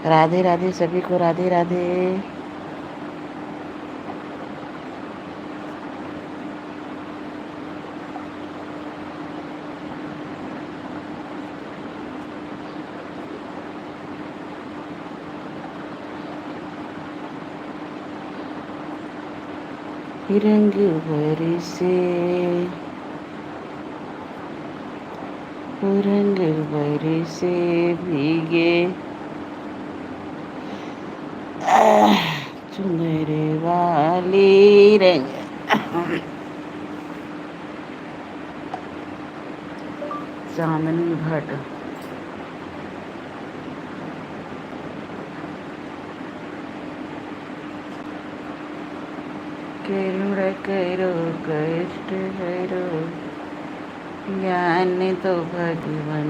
राधे राधे सभी को, राधे राधे। रंग बरसे, रंग बरसे भीगे चुनर वाली रंग। चांदनी भट्ट। करुण करो कष्ट हरो, ज्ञान तो भगवन,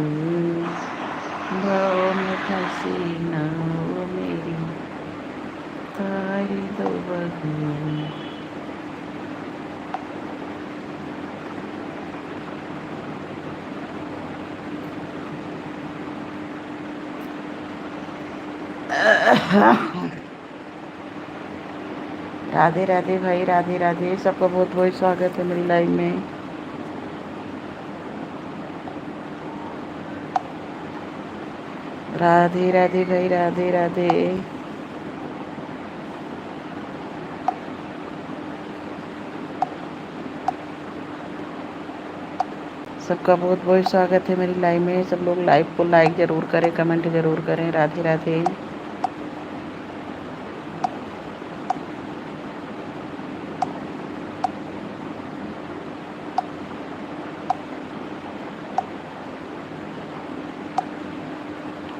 भव में फंसी न हो मेरी, तारी दो भगवन। राधे राधे भाई, राधे राधे। सबका बहुत बहुत स्वागत है मेरी लाइव में। राधे राधे भाई, राधे राधे। सबका बहुत बहुत स्वागत है मेरी लाइव में। सब लोग लाइव को लाइक ज़रूर करें, कमेंट ज़रूर करें। राधे राधे।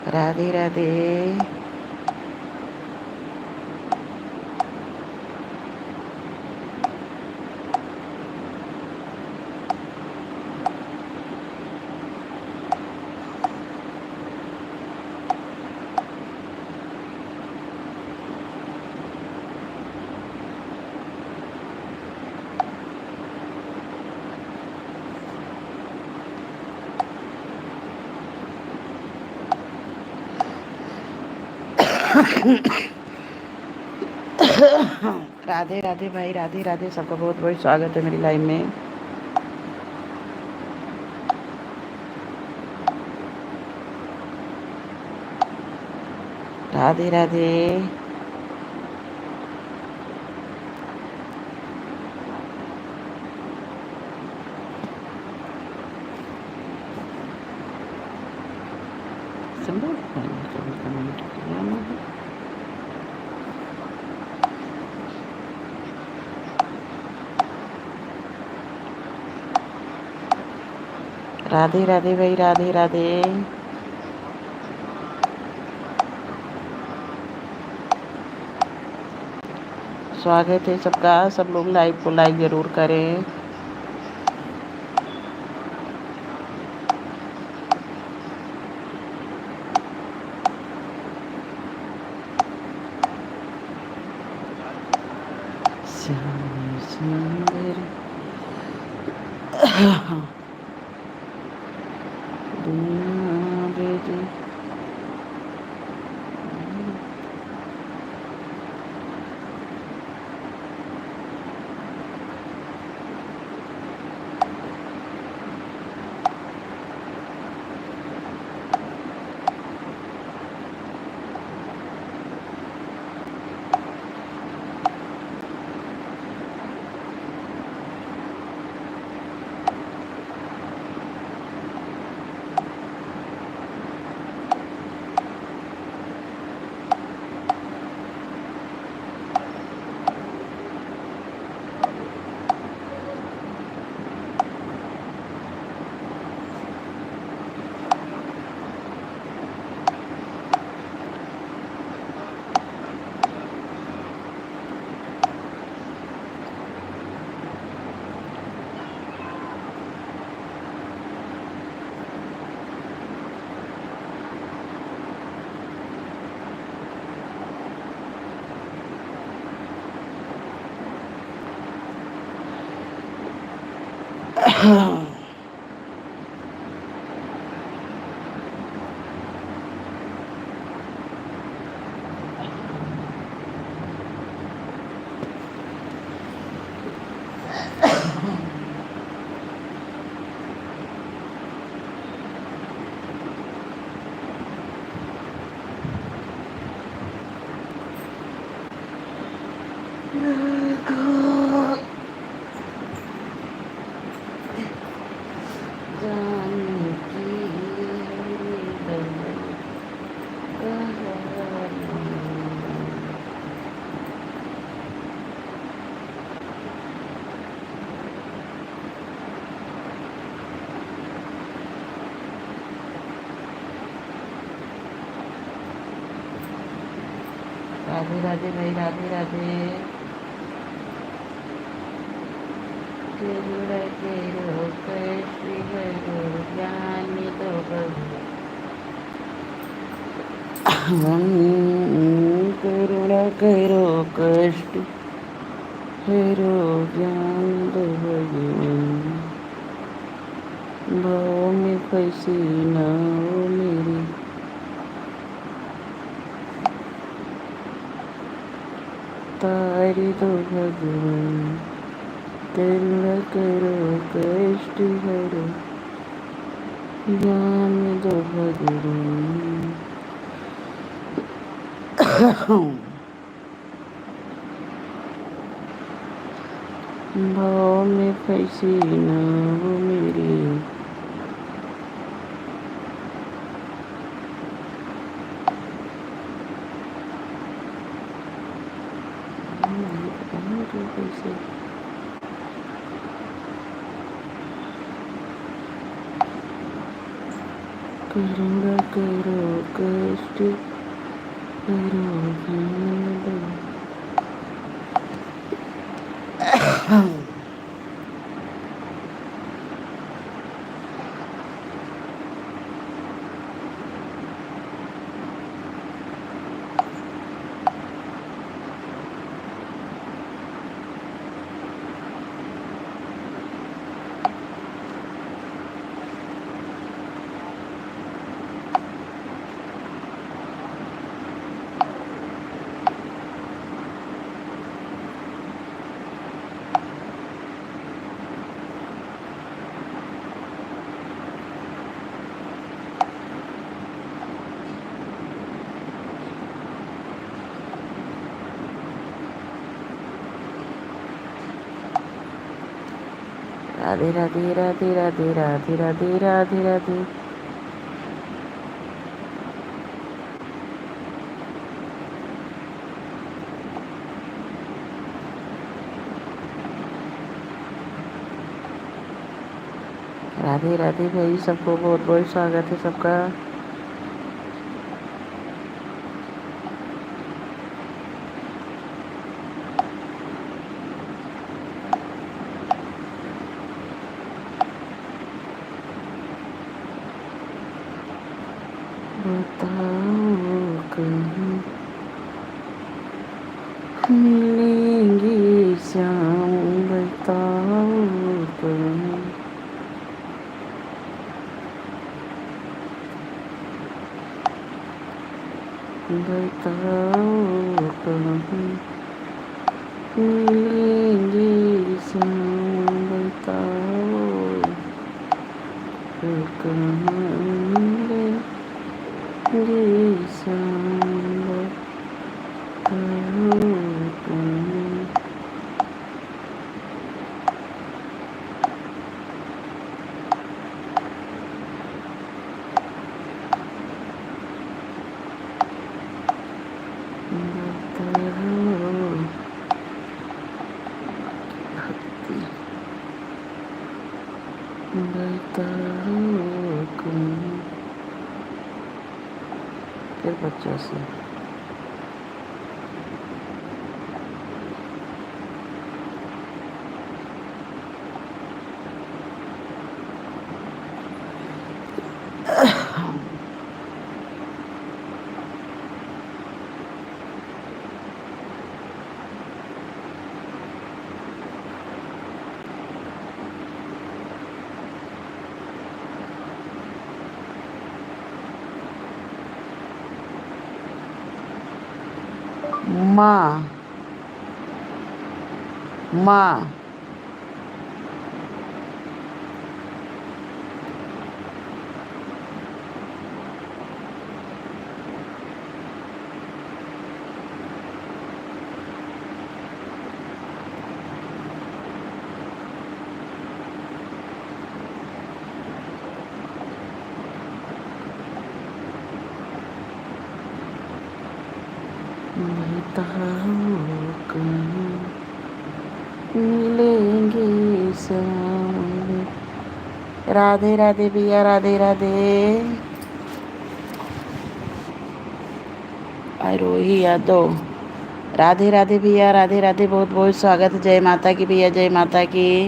राधे राधे। राधे राधे भाई, राधे राधे। सबका बहुत बहुत स्वागत है मेरी लाइव में। राधे राधे। राधे राधे भाई, राधे राधे। स्वागत है सबका। सब लोग लाइव को लाइक ज़रूर करें। श्याम सुंदर दुनिया बेटी। जानकी राधे राधे भाई, राधे राधे। केरुड़ केरो कैसी भरो ज्ञान दो करुणा करो कष्ट हेरो ज्ञान दो भगवान। भाव में फंसी ना हो मेरी, तारी दो भगवान। करुणा करो कष्ट हरो ज्ञान दो भगवान। भाव में फंसी ना हो मेरी, कैसे करुणा करो कष्ट हरो ज्ञान दो। राधे राधे राधे राधे राधे राधे राधे राधे। राधे राधे भाई, सबको बहुत बहुत स्वागत है सबका। बताओ कहीं मिलेंगे श्याम, बताओ कहीं बताओ कहीं मिलेंगे श्याम, बताओ कहाँ मिलेंगे श्याम, बताओ कहीं। फिर बच्चों से माँ माँ बता कहाँ मिलेंगे सामने। राधे राधे भैया, राधे राधे। आरोही यादव, राधे राधे भैया, राधे राधे, बहुत बहुत स्वागत है। जय माता की भैया, जय माता की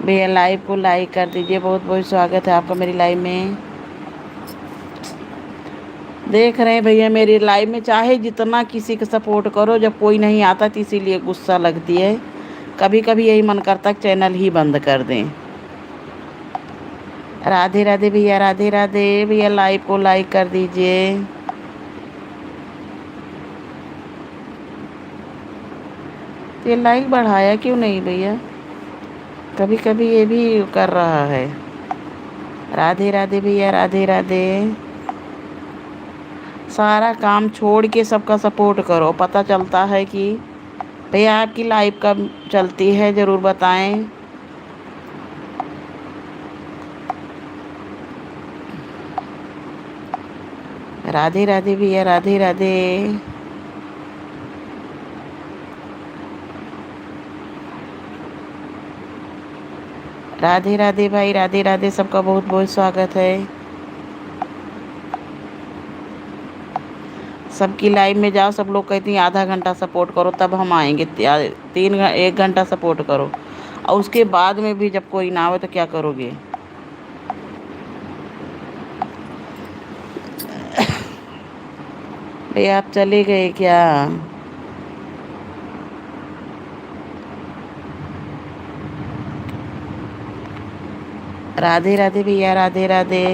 भैया। लाइव को लाइक कर दीजिए, बहुत बहुत स्वागत है आपका मेरी लाइव में। देख रहे हैं भैया मेरी लाइव में, चाहे जितना किसी का सपोर्ट करो, जब कोई नहीं आता तो इसीलिए गुस्सा लगती है। कभी कभी यही मन करता है चैनल ही बंद कर दें। राधे राधे भैया, राधे राधे भैया, लाइव को लाइक कर दीजिए। तो ये लाइक बढ़ाया क्यों नहीं भैया? कभी कभी ये भी कर रहा है। राधे राधे भैया, राधे राधे। सारा काम छोड़ के सबका सपोर्ट करो, पता चलता है कि भैया आपकी लाइव कब चलती है, ज़रूर बताएं। राधे राधे भैया, राधे राधे। राधे राधे भाई, राधे राधे, सबका बहुत बहुत स्वागत है। सबकी लाइव में जाओ, सब लोग कहती हैं आधा घंटा सपोर्ट करो तब हम आएंगे। 1 घंटा सपोर्ट करो, और उसके बाद में भी जब कोई ना हो तो क्या करोगे? भैया आप चले गए क्या? राधे राधे भैया, राधे राधे।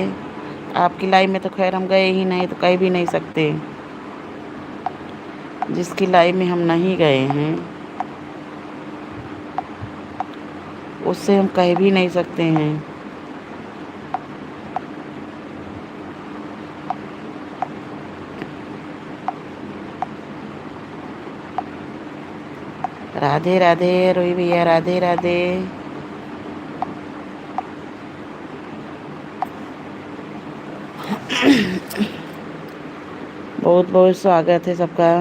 आपकी लाइव में तो खैर हम गए ही नहीं, तो कह भी नहीं सकते। जिसकी लाइव में हम नहीं गए हैं उससे हम कह भी नहीं सकते हैं। राधे राधे रोही भैया, राधे राधे। बहुत बहुत स्वागत है सबका।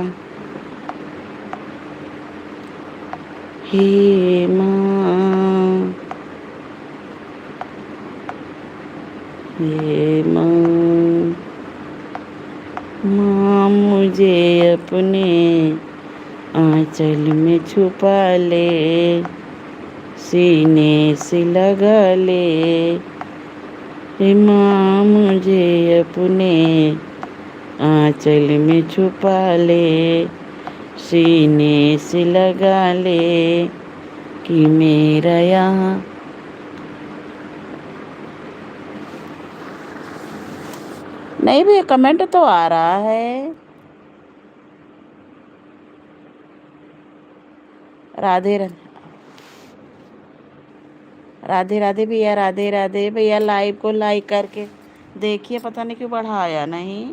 हे माँ, हे माँ, माँ मुझे अपने आंचल में छुपा ले, सीने से लगा ले। हे माँ मुझे अपने आंचल में छुपा ले, सीने से लगा ले कि मेरा यहाँ। नहीं भैया, कमेंट तो आ रहा है। राधे राधे राधे भैया, राधे राधे भैया, लाइव को लाइक करके देखिए, पता नहीं क्यों बढ़ाया नहीं।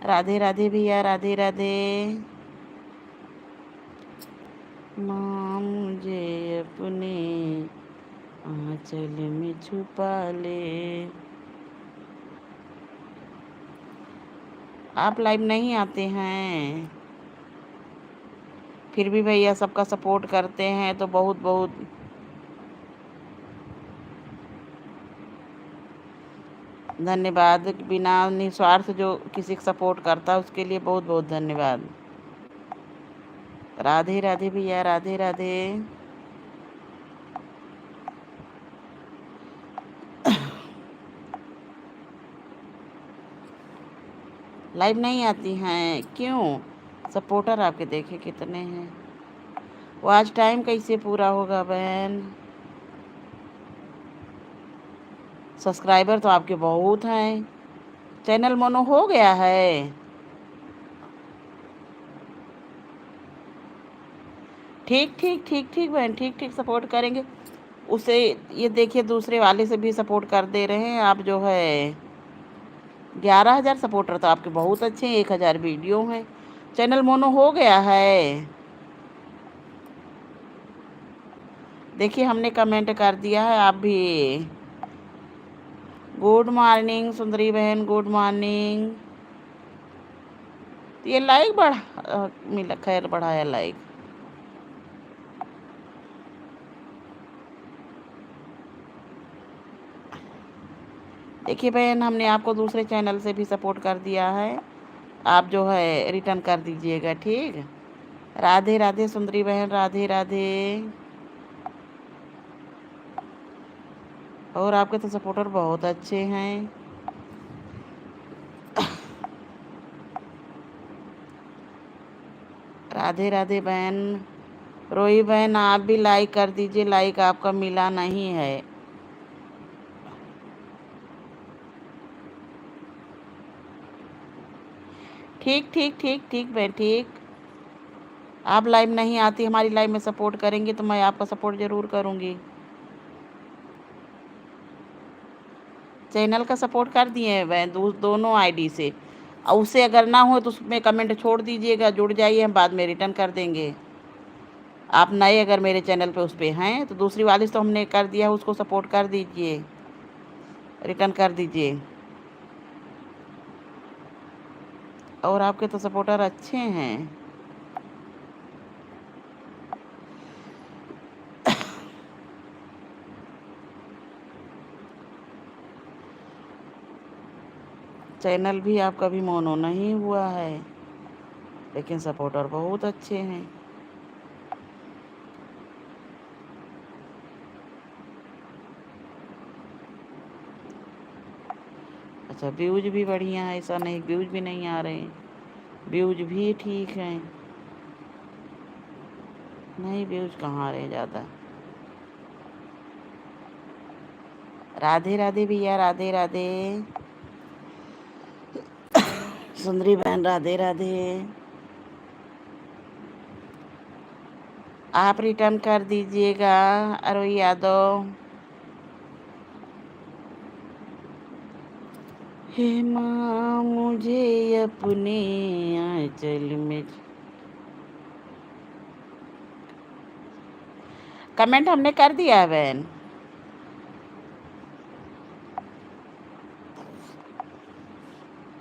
राधे राधे भैया, राधे राधे। माँ मुझे अपने आंचल में छुपा ले। आप लाइव नहीं आते हैं, फिर भी भैया सबका सपोर्ट करते हैं तो बहुत बहुत धन्यवाद। बिना निस्वार्थ जो किसी को सपोर्ट करता है उसके लिए बहुत बहुत धन्यवाद। राधे राधे भैया, राधे राधे। लाइव नहीं आती हैं क्यों? सपोर्टर आपके देखे कितने हैं। वो आज टाइम कैसे पूरा होगा बहन? सब्सक्राइबर तो आपके बहुत हैं। चैनल मोनो हो गया है। ठीक ठीक ठीक ठीक बहन, ठीक ठीक सपोर्ट करेंगे। उसे ये देखिए, दूसरे वाले से भी सपोर्ट कर दे रहे हैं आप। जो है 11,000 सपोर्टर तो आपके बहुत अच्छे हैं। 1,000 वीडियो हैं। चैनल मोनो हो गया है। देखिए हमने कमेंट कर दिया है, आप भी गुड मॉर्निंग सुंदरी बहन, गुड मॉर्निंग। तो ये लाइक बढ़ा मिला, खैर बढ़ाया लाइक। देखिए बहन, हमने आपको दूसरे चैनल से भी सपोर्ट कर दिया है, आप जो है रिटर्न कर दीजिएगा, ठीक। राधे राधे सुंदरी बहन, राधे राधे। और आपके तो सपोर्टर बहुत अच्छे हैं। राधे राधे बहन। रोही बहन आप भी लाइक कर दीजिए, लाइक आपका मिला नहीं है। ठीक ठीक ठीक ठीक बहन, ठीक। आप लाइव नहीं आती, हमारी लाइव में सपोर्ट करेंगी तो मैं आपका सपोर्ट ज़रूर करूँगी। चैनल का सपोर्ट कर दिए हैं बहन, दोनों आईडी से। और उससे अगर ना हो तो उसमें कमेंट छोड़ दीजिएगा, जुड़ जाइए, हम बाद में रिटर्न कर देंगे। आप नए अगर मेरे चैनल पे उस पर हैं तो दूसरी वाली से तो हमने कर दिया है, उसको सपोर्ट कर दीजिए, रिटर्न कर दीजिए। और आपके तो सपोर्टर अच्छे हैं। चैनल भी आपका भी मोनो नहीं हुआ है, लेकिन सपोर्टर बहुत अच्छे हैं। अच्छा, व्यूज भी बढ़िया है, ऐसा नहीं व्यूज भी नहीं आ रहे, व्यूज भी ठीक हैं। नहीं, व्यूज कहाँ आ रहे ज़्यादा। राधे राधे भैया, राधे राधे। सुंदरी बहन राधे राधे। आप रिटर्न कर दीजिएगा अरोही यादव। हे माँ मुझे अपने आंचल में। कमेंट हमने कर दिया है बहन।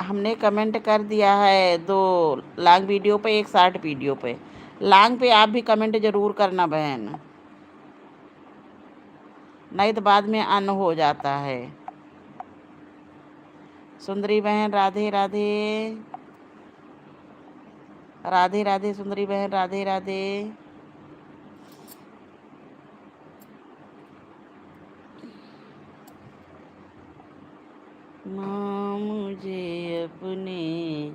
हमने कमेंट कर दिया है, 2 लॉन्ग वीडियो पे, 1 शॉर्ट वीडियो पे। लॉन्ग पे आप भी कमेंट ज़रूर करना बहन, नहीं तो बाद में अन हो जाता है। सुंदरी बहन राधे राधे। राधे राधे सुंदरी बहन, राधे राधे। माँ मुझे अपने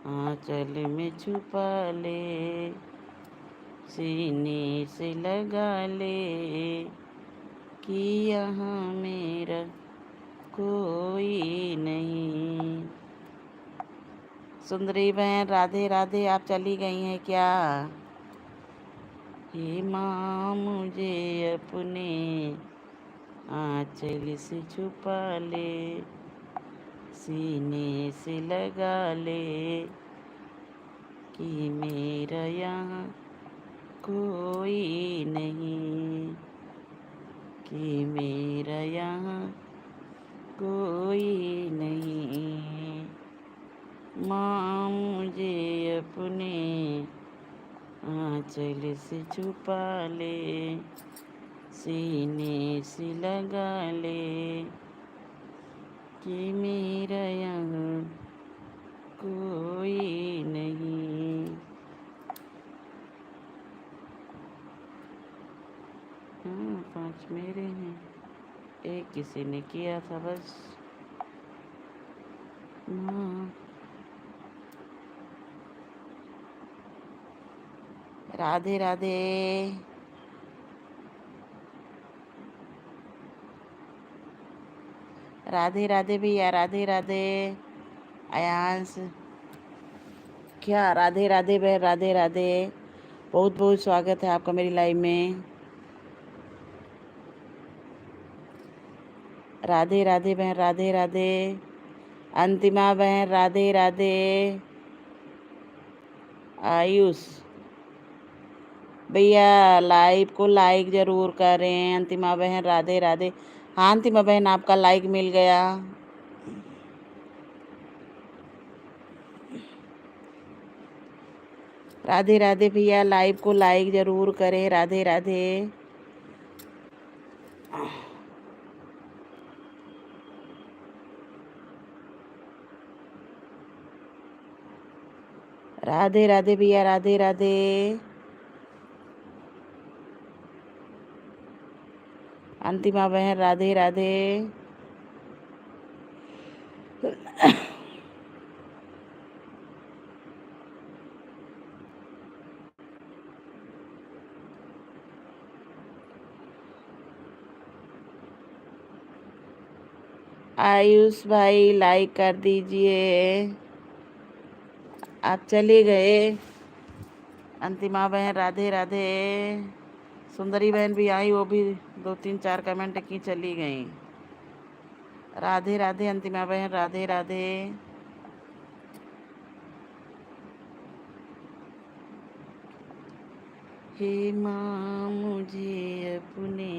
आंचल में छुपा ले, सीने से लगा ले, कि यहाँ मेरा कोई नहीं। सुंदरी बहन राधे राधे, आप चली गई हैं क्या? हे माँ मुझे अपने आंचल से छुपा ले, सीने से लगा ले, कि मेरा यहाँ कोई नहीं, कि मेरा यहाँ कोई नहीं। माँ मुझे अपने आंचल से छुपा ले, सीने से लगा ले, कि मेरा यहाँ कोई नहीं। हाँ, 5 मेरे हैं, एक किसी ने किया था बस। हाँ। राधे राधे। राधे राधे भैया, राधे राधे। आयांश, क्या राधे राधे बहन, राधे राधे। बहुत बहुत स्वागत है आपका मेरी लाइव में। राधे राधे बहन, राधे राधे। अंतिमा बहन राधे राधे। आयुष भैया लाइव को लाइक ज़रूर करें। अंतिमा बहन राधे राधे। हाँ अंतिमा बहन, आपका लाइक मिल गया। राधे राधे भैया, लाइव को लाइक ज़रूर करें। राधे राधे। राधे राधे भैया, राधे राधे। अंतिमा बहन, राधे राधे। आयुष भाई, लाइक कर दीजिए। आप चले गए। अंतिमा बहन, राधे राधे। सुंदरी बहन भी आई, वो भी 2-3-4 कमेंट की चली गई। राधे राधे अंतिमा बहन, राधे राधे। हे माँ, मुझे अपने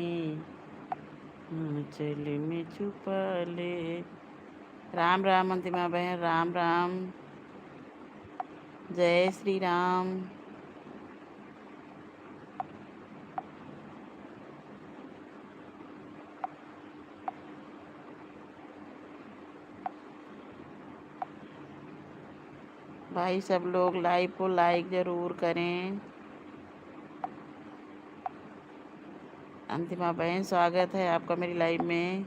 आंचल में छुपा ले। राम राम अंतिमा बहन, राम राम। जय श्री राम। भाई सब लोग लाइव को लाइक ज़रूर करें। अंतिमा बहन, स्वागत है आपका मेरी लाइव में।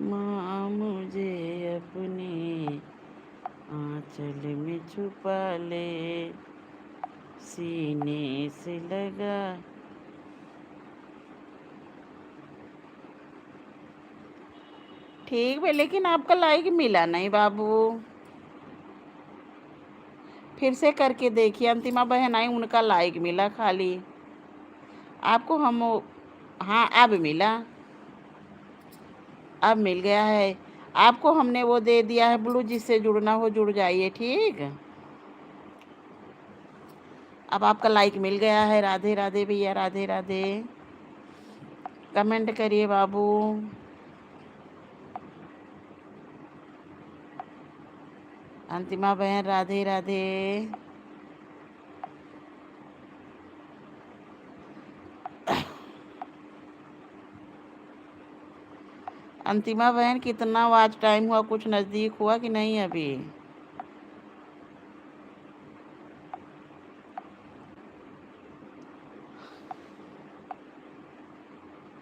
माँ, मुझे अपने आंचल में छुपा ले, सीने से लगा। ठीक है, लेकिन आपका लाइक मिला नहीं बाबू। फिर से करके देखिए। अंतिमा बहन आई, उनका लाइक मिला खाली। आपको हम हाँ, अब मिला। अब मिल गया है। आपको हमने वो दे दिया है ब्लू, जिससे जुड़ना हो जुड़ जाइए, ठीक। अब आपका लाइक मिल गया है। राधे राधे भैया, राधे राधे। कमेंट करिए बाबू। अंतिमा बहन, राधे राधे। अंतिमा बहन, कितना वॉच टाइम हुआ? कुछ नज़दीक हुआ कि नहीं अभी?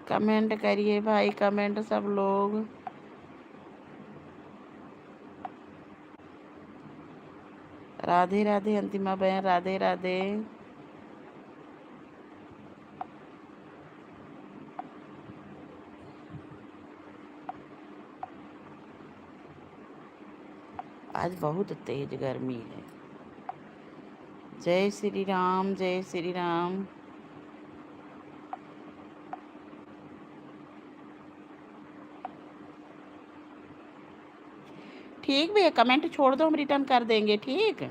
कमेंट करिए भाई, कमेंट सब लोग। राधे राधे अंतिमा बहन, राधे राधे। आज बहुत तेज गर्मी है। जय श्री राम, जय श्री राम। ठीक भैया, कमेंट छोड़ दो, हम रिटर्न कर देंगे, ठीक।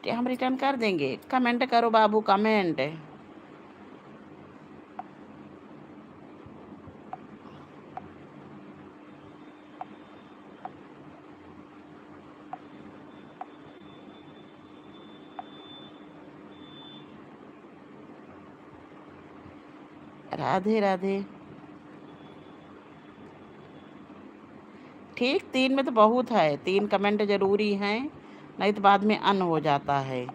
हम रिटर्न कर देंगे। कमेंट करो बाबू, कमेंट। राधे राधे। ठीक, 3 में तो बहुत है। 3 कमेंट ज़रूरी हैं, नहीं तो बाद में अन हो जाता है।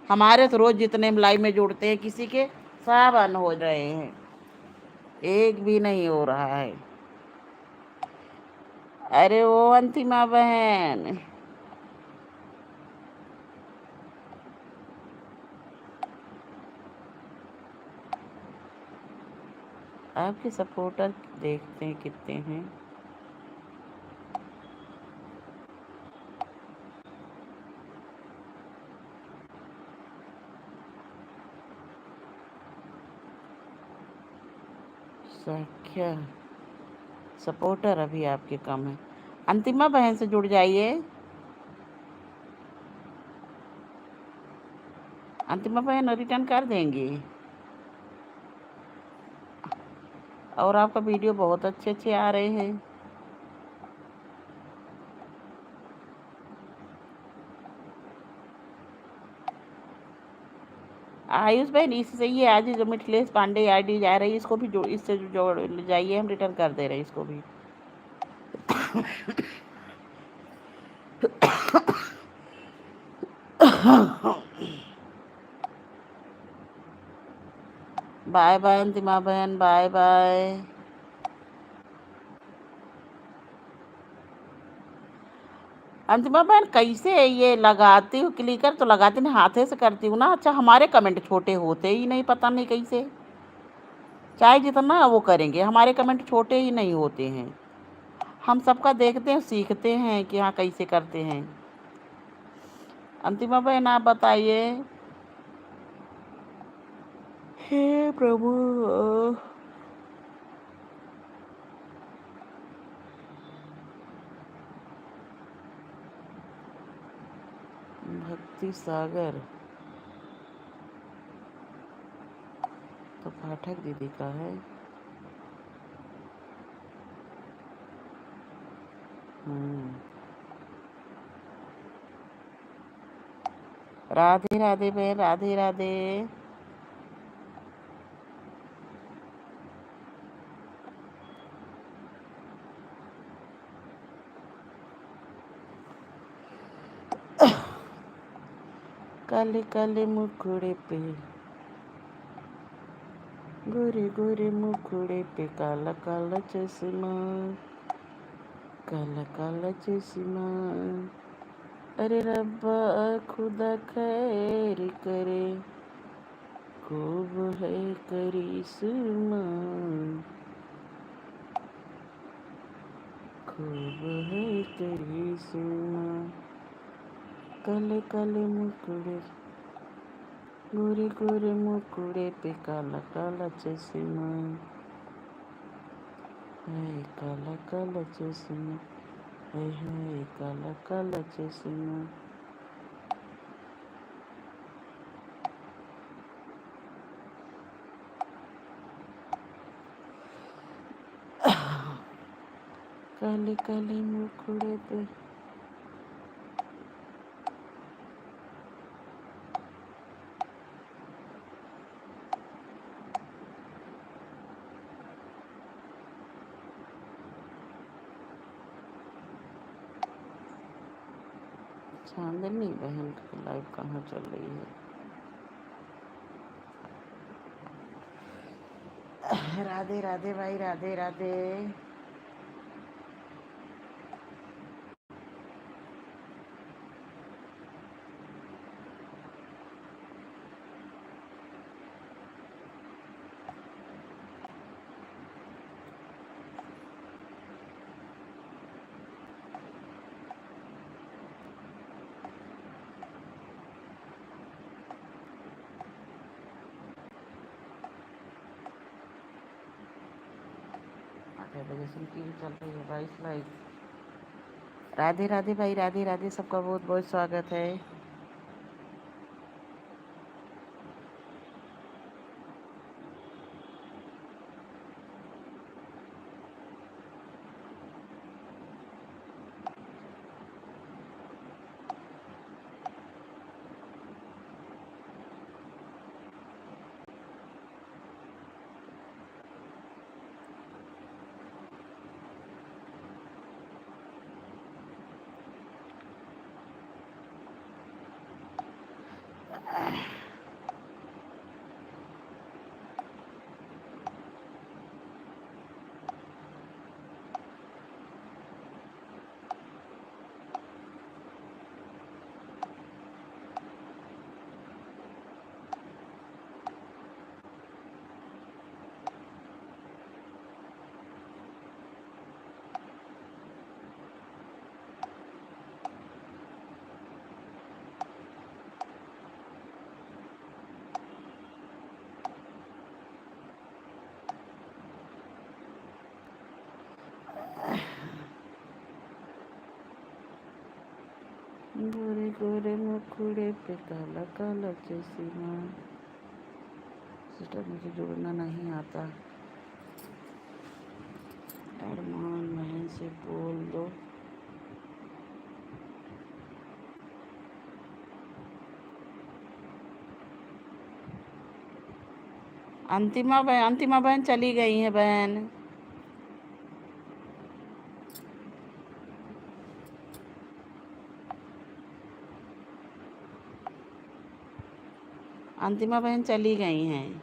हमारे तो रोज़ जितने लाइव में जुड़ते हैं, किसी के सब अन हो रहे हैं, एक भी नहीं हो रहा है। अरे वो अंतिमा बहन, आपके सपोर्टर देखते हैं कितने हैं। संख्या सपोर्टर अभी आपके कम है। अंतिमा बहन से जुड़ जाइए। अंतिमा बहन रिटर्न कर देंगी। और आपका वीडियो बहुत अच्छे अच्छे आ रहे हैं। आयुष बहन इससे ये आज जो मिथिलेश पांडे आईडी जा रही है इसको भी इससे जोड़ जाइए, हम रिटर्न कर दे रहे हैं इसको भी। बाय बाय अंतिमा बहन, बाय बाय। अंतिमा बहन कैसे ये लगाती हूँ क्लिकर, तो लगाती नहीं, हाथे से करती हूँ ना। अच्छा हमारे कमेंट छोटे होते ही नहीं, पता नहीं कैसे। चाहे जितना वो करेंगे हमारे कमेंट छोटे ही नहीं होते हैं। हम सबका देखते हैं, सीखते हैं कि हाँ कैसे करते हैं। अंतिमा बहन आप बताइए। हे प्रभु। भक्ति सागर तो पाठक दीदी का है। राधे राधे बहन, राधे राधे। काले काले मुखड़े पे, गोरे गोरे मुखड़े पे काला काला चश्मा, काला काला चश्मा। अरे रब्बा खुदा खैर करे, खूब है करिश्मा, खूब है करिश्मा। काले काले मुखड़े, गोरे गोरे मुखड़े पे काला काला चश्मा, है काला काला चश्मा, है काला काला चश्मा। काले काले मुखड़े पे, चांदनी बहन की लाइव कहाँ चल रही है। राधे राधे भाई, राधे राधे। बजे से की चल रही है 22 लाइव। राधे राधे भाई, राधे राधे, सबका बहुत बहुत स्वागत है। गोरे गोरे मुखड़े पे काला काला चश्मा। सिस्टर मुझे जुड़ना नहीं आता। अरमान बहन से बोल दो। अंतिमा बहन चली गई है बहन। अंतिमा बहन चली गई हैं।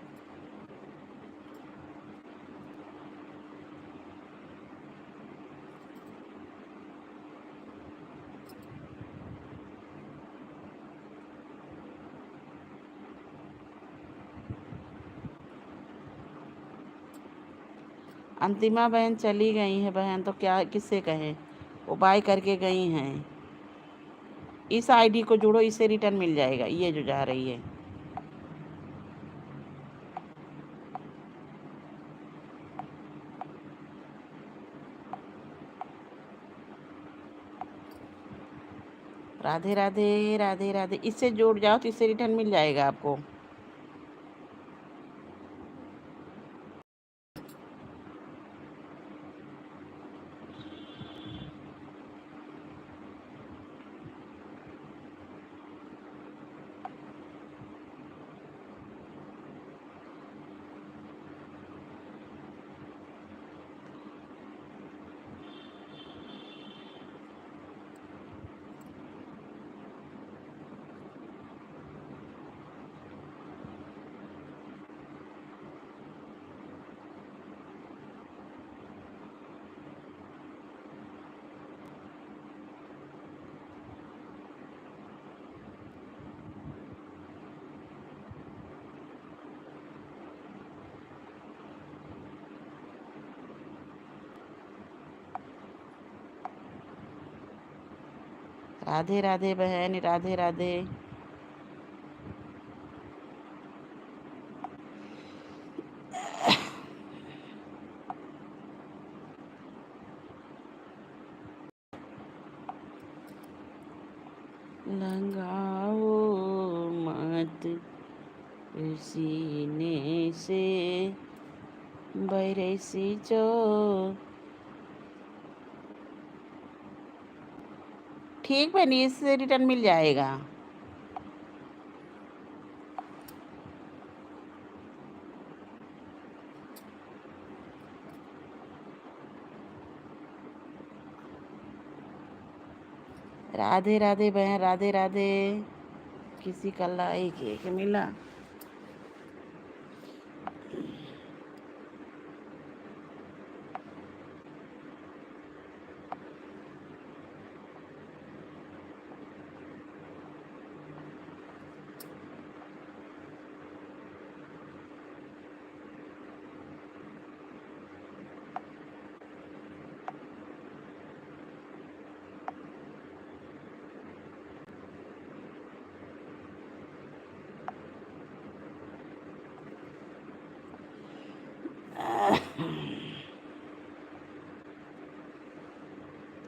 अंतिमा बहन चली गई है बहन, तो क्या किससे कहें, वो बाय करके गई हैं। इस आईडी को जोड़ो, इससे रिटर्न मिल जाएगा, ये जो जा रही है। राधे राधे राधे राधे, इससे जुड़ जाओ तो इससे रिटर्न मिल जाएगा आपको। राधे राधे बहन, राधे राधे। लगाओ मत सीने से बैरसी जो। ठीक बनी, इससे रिटर्न मिल जाएगा। राधे राधे बहन, राधे राधे। किसी का लाइक एक मिला।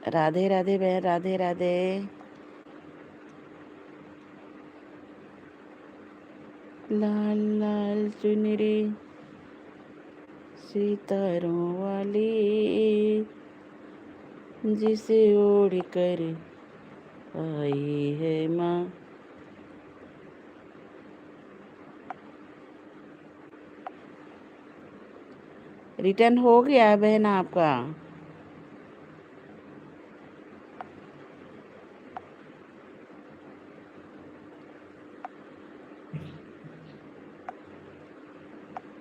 राधे राधे बहन, राधे राधे। लाल लाल चुनरी सितारों वाली, जिसे ओढ़ कर आई है माँ। रिटर्न हो गया बहन आपका।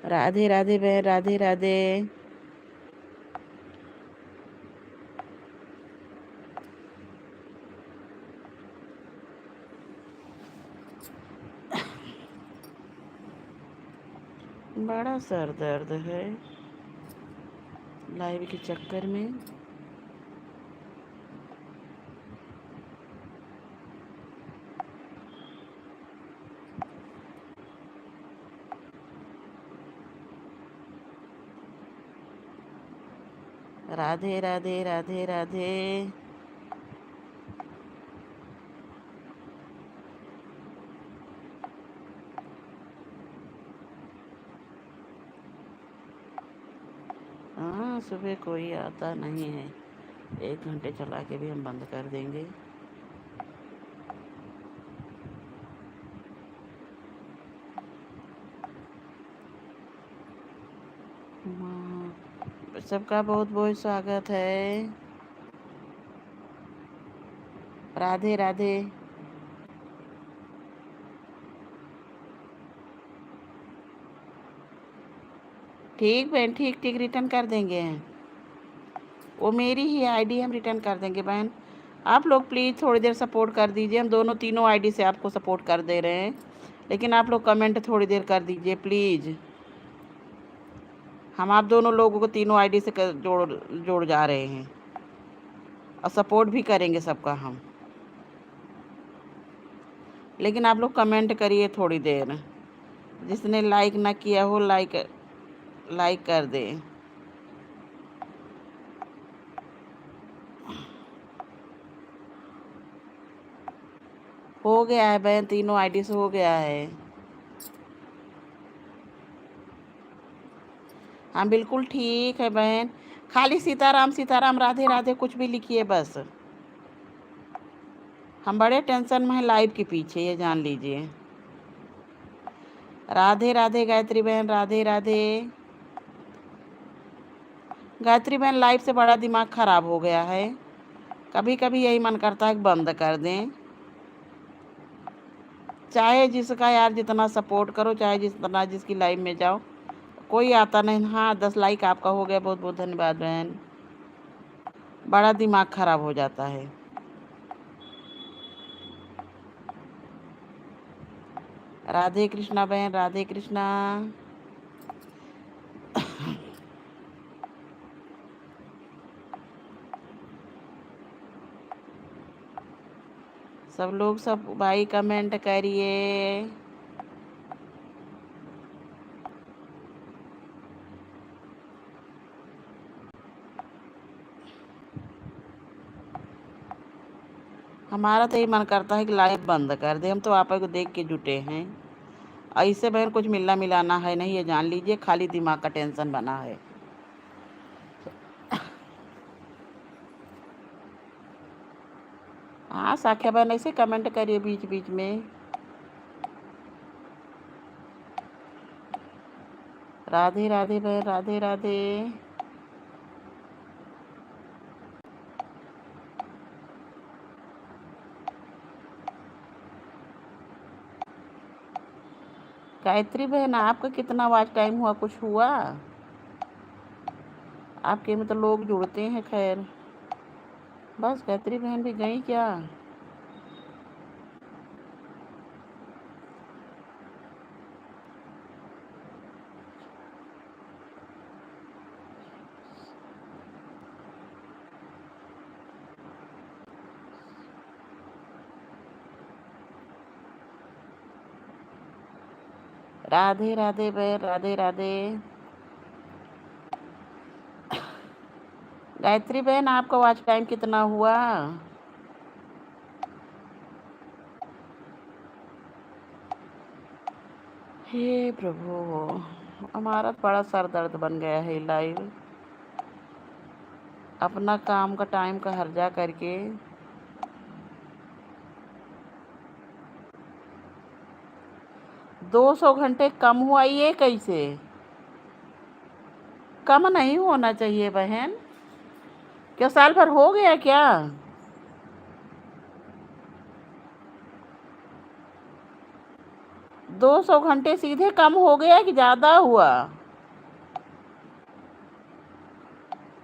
राधे राधे बहन, राधे राधे। बड़ा सर दर्द है लाइव के चक्कर में। राधे राधे राधे राधे। हाँ, सुबह कोई आता नहीं है, 1 घंटे चला के भी हम बंद कर देंगे। सबका बहुत बहुत स्वागत है। राधे राधे। ठीक बहन, ठीक ठीक रिटर्न कर देंगे। वो मेरी ही आईडी, हम रिटर्न कर देंगे बहन। आप लोग प्लीज़ थोड़ी देर सपोर्ट कर दीजिए, हम दोनों तीनों आईडी से आपको सपोर्ट कर दे रहे हैं, लेकिन आप लोग कमेंट थोड़ी देर कर दीजिए प्लीज़। हम आप दोनों लोगों को तीनों आईडी से जोड़ जा रहे हैं और सपोर्ट भी करेंगे सबका हम, लेकिन आप लोग कमेंट करिए थोड़ी देर। जिसने लाइक ना किया हो लाइक कर दे। हो गया है बहन, तीनों आईडी से हो गया है। हाँ बिल्कुल ठीक है बहन, खाली सीताराम सीताराम राधे राधे कुछ भी लिखिए बस। हम बड़े टेंशन में हैं लाइव के पीछे, ये जान लीजिए। राधे राधे गायत्री बहन, राधे राधे। गायत्री बहन, लाइव से बड़ा दिमाग खराब हो गया है, कभी कभी यही मन करता है कि बंद कर दें। चाहे जिसका यार जितना सपोर्ट करो, चाहे जिसकी लाइव में जाओ, कोई आता नहीं। हाँ 10 लाइक आपका हो गया, बहुत बहुत धन्यवाद बहन। बड़ा दिमाग खराब हो जाता है। राधे कृष्णा बहन, राधे कृष्णा। सब लोग सब भाई कमेंट करिए। हमारा तो ये मन करता है कि लाइव बंद कर दे, हम तो आप को देख के जुटे हैं। ऐसे बहन कुछ मिलना मिलाना है नहीं, ये जान लीजिए, खाली दिमाग का टेंशन बना है। हाँ साख्या बहन, ऐसे कमेंट करिए बीच बीच में। राधे राधे बहन, राधे राधे। गायत्री बहन, आपका कितना वॉच टाइम हुआ, कुछ हुआ? आपके में तो लोग जुड़ते हैं। खैर बस, गायत्री बहन भी गई क्या? राधे राधे बहन, राधे राधे। गायत्री बहन, आपका वॉच टाइम कितना हुआ? हे प्रभु, हमारा तो बड़ा सर दर्द बन गया है लाइव, अपना काम का टाइम का हर्जा करके। 200 घंटे कम हुआ, ये कैसे? कम नहीं होना चाहिए बहन, क्या साल भर हो गया क्या? 200 घंटे सीधे कम हो गया कि ज़्यादा हुआ?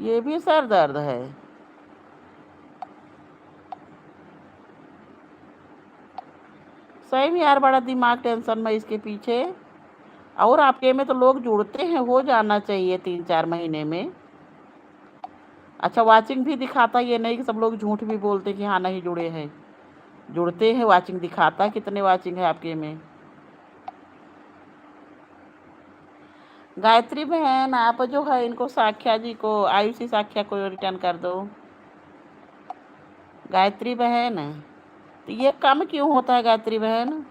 ये भी सर दर्द है। सही में यार, बड़ा दिमाग टेंशन में इसके पीछे। और आपके में तो लोग जुड़ते हैं, हो जाना चाहिए 3-4 महीने में। अच्छा, वाचिंग भी दिखाता, ये नहीं कि सब लोग झूठ भी बोलते कि हाँ नहीं जुड़े हैं, जुड़ते हैं, वाचिंग दिखाता। कितने वाचिंग है आपके में? गायत्री बहन, आप जो है इनको साख्या जी को, आयुषी साख्या को रिटर्न कर दो। गायत्री बहन, तो ये कम क्यों होता है गायत्री बहन?